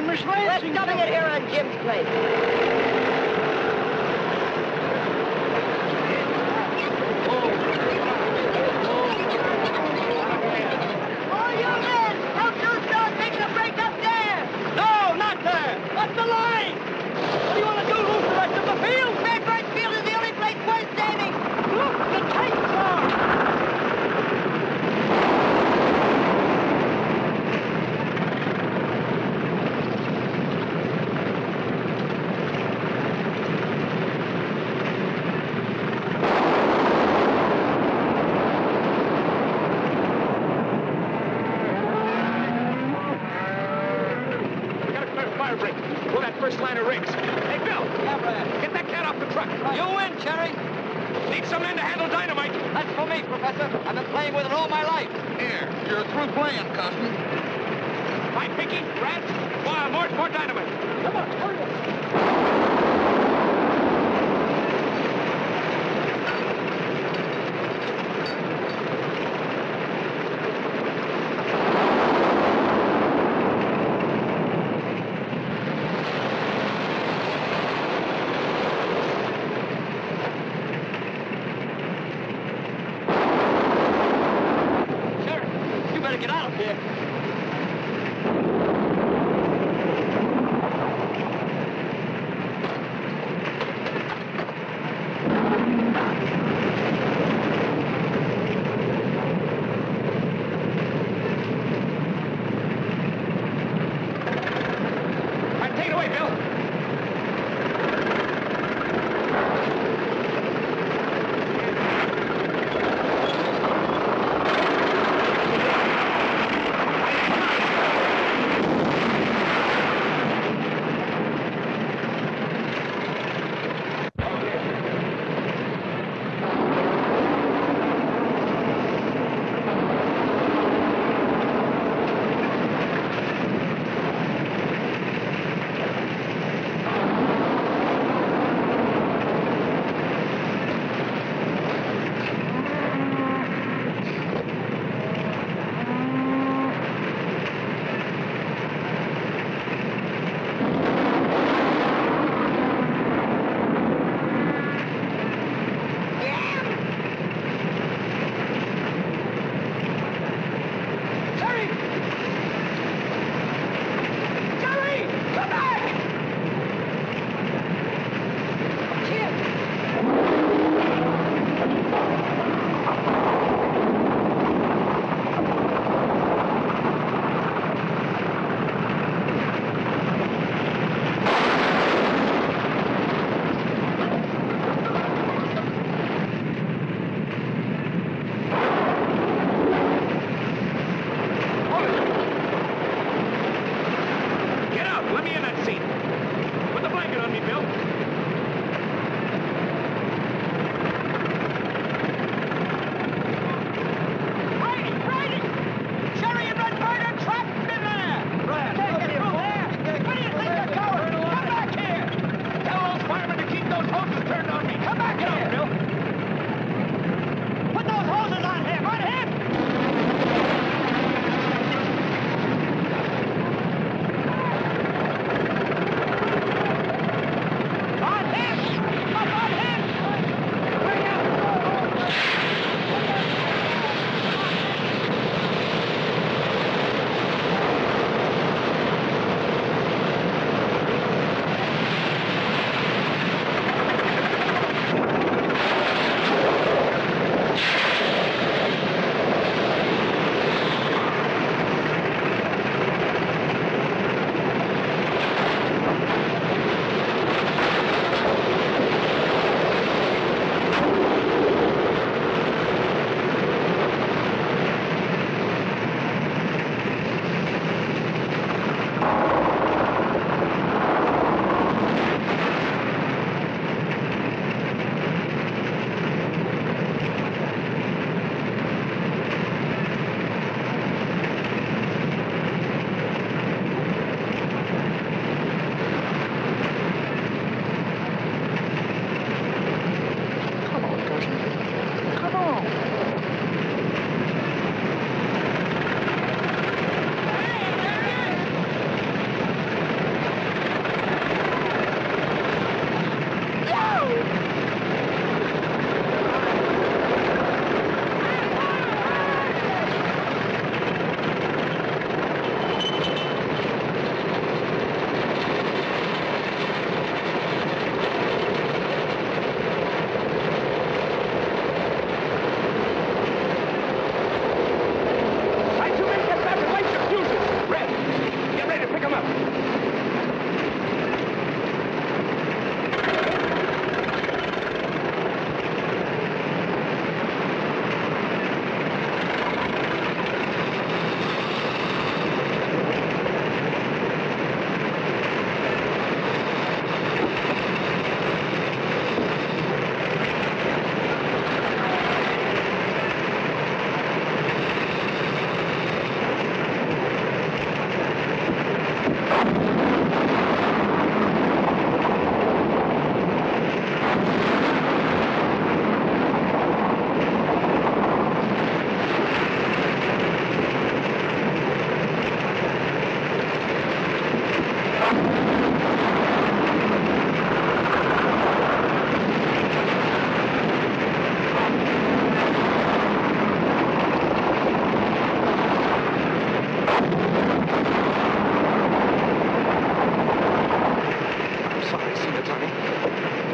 Miss Lansing. We're coming in here on Jim's plate. fire break. Pull that first line of rigs. Hey, Bill. Yeah, Brad. Get that cat off the truck. You win, Cherry. Need some men to handle dynamite. That's for me, Professor. I've been playing with it all my life. Here, you're through playing, Cosby. Fine, Pinky, Brad. Wow, more dynamite. Come on, hurry up. Get out of here. Take it away, Bill. Tony.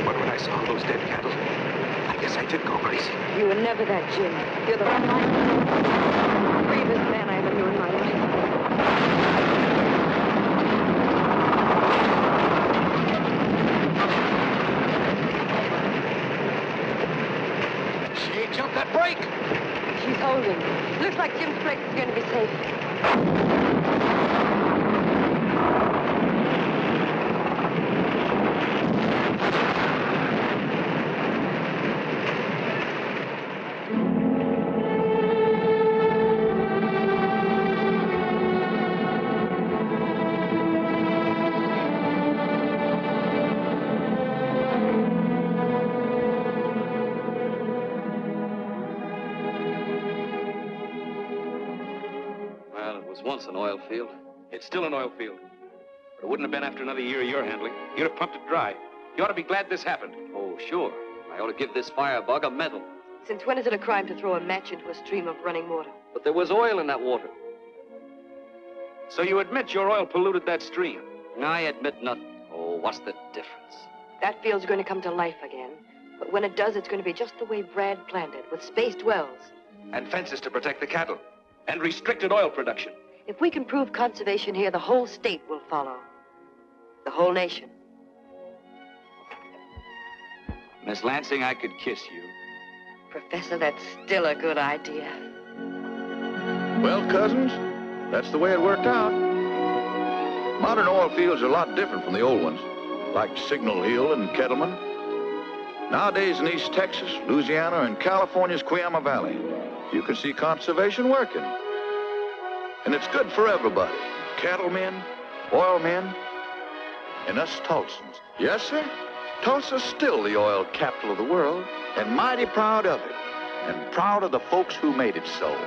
But when I saw all those dead cattle, I guess I did go crazy. You were never that, Jim. You're the bravest man I ever knew in my life. She ain't jumped that brake. She's holding. Looks like Jim's brake is going to be safe. Once an oil field. It's still an oil field. But it wouldn't have been after another year of your handling. You'd have pumped it dry. You ought to be glad this happened. Oh, sure. I ought to give this firebug a medal. Since when is it a crime to throw a match into a stream of running water? But there was oil in that water. So you admit your oil polluted that stream? I admit nothing. Oh, what's the difference? That field's going to come to life again. But when it does, it's going to be just the way Brad planned it, with spaced wells. And fences to protect the cattle. And restricted oil production. If we can prove conservation here, the whole state will follow. The whole nation. Miss Lansing, I could kiss you. Professor, that's still a good idea. Well, cousins, that's the way it worked out. Modern oil fields are a lot different from the old ones, like Signal Hill and Kettleman. Nowadays in East Texas, Louisiana, and California's Cuyama Valley, you can see conservation working. And it's good for everybody. Cattlemen, oil men, and us Tulsans. Yes, sir. Tulsa's still the oil capital of the world, and mighty proud of it. And proud of the folks who made it so.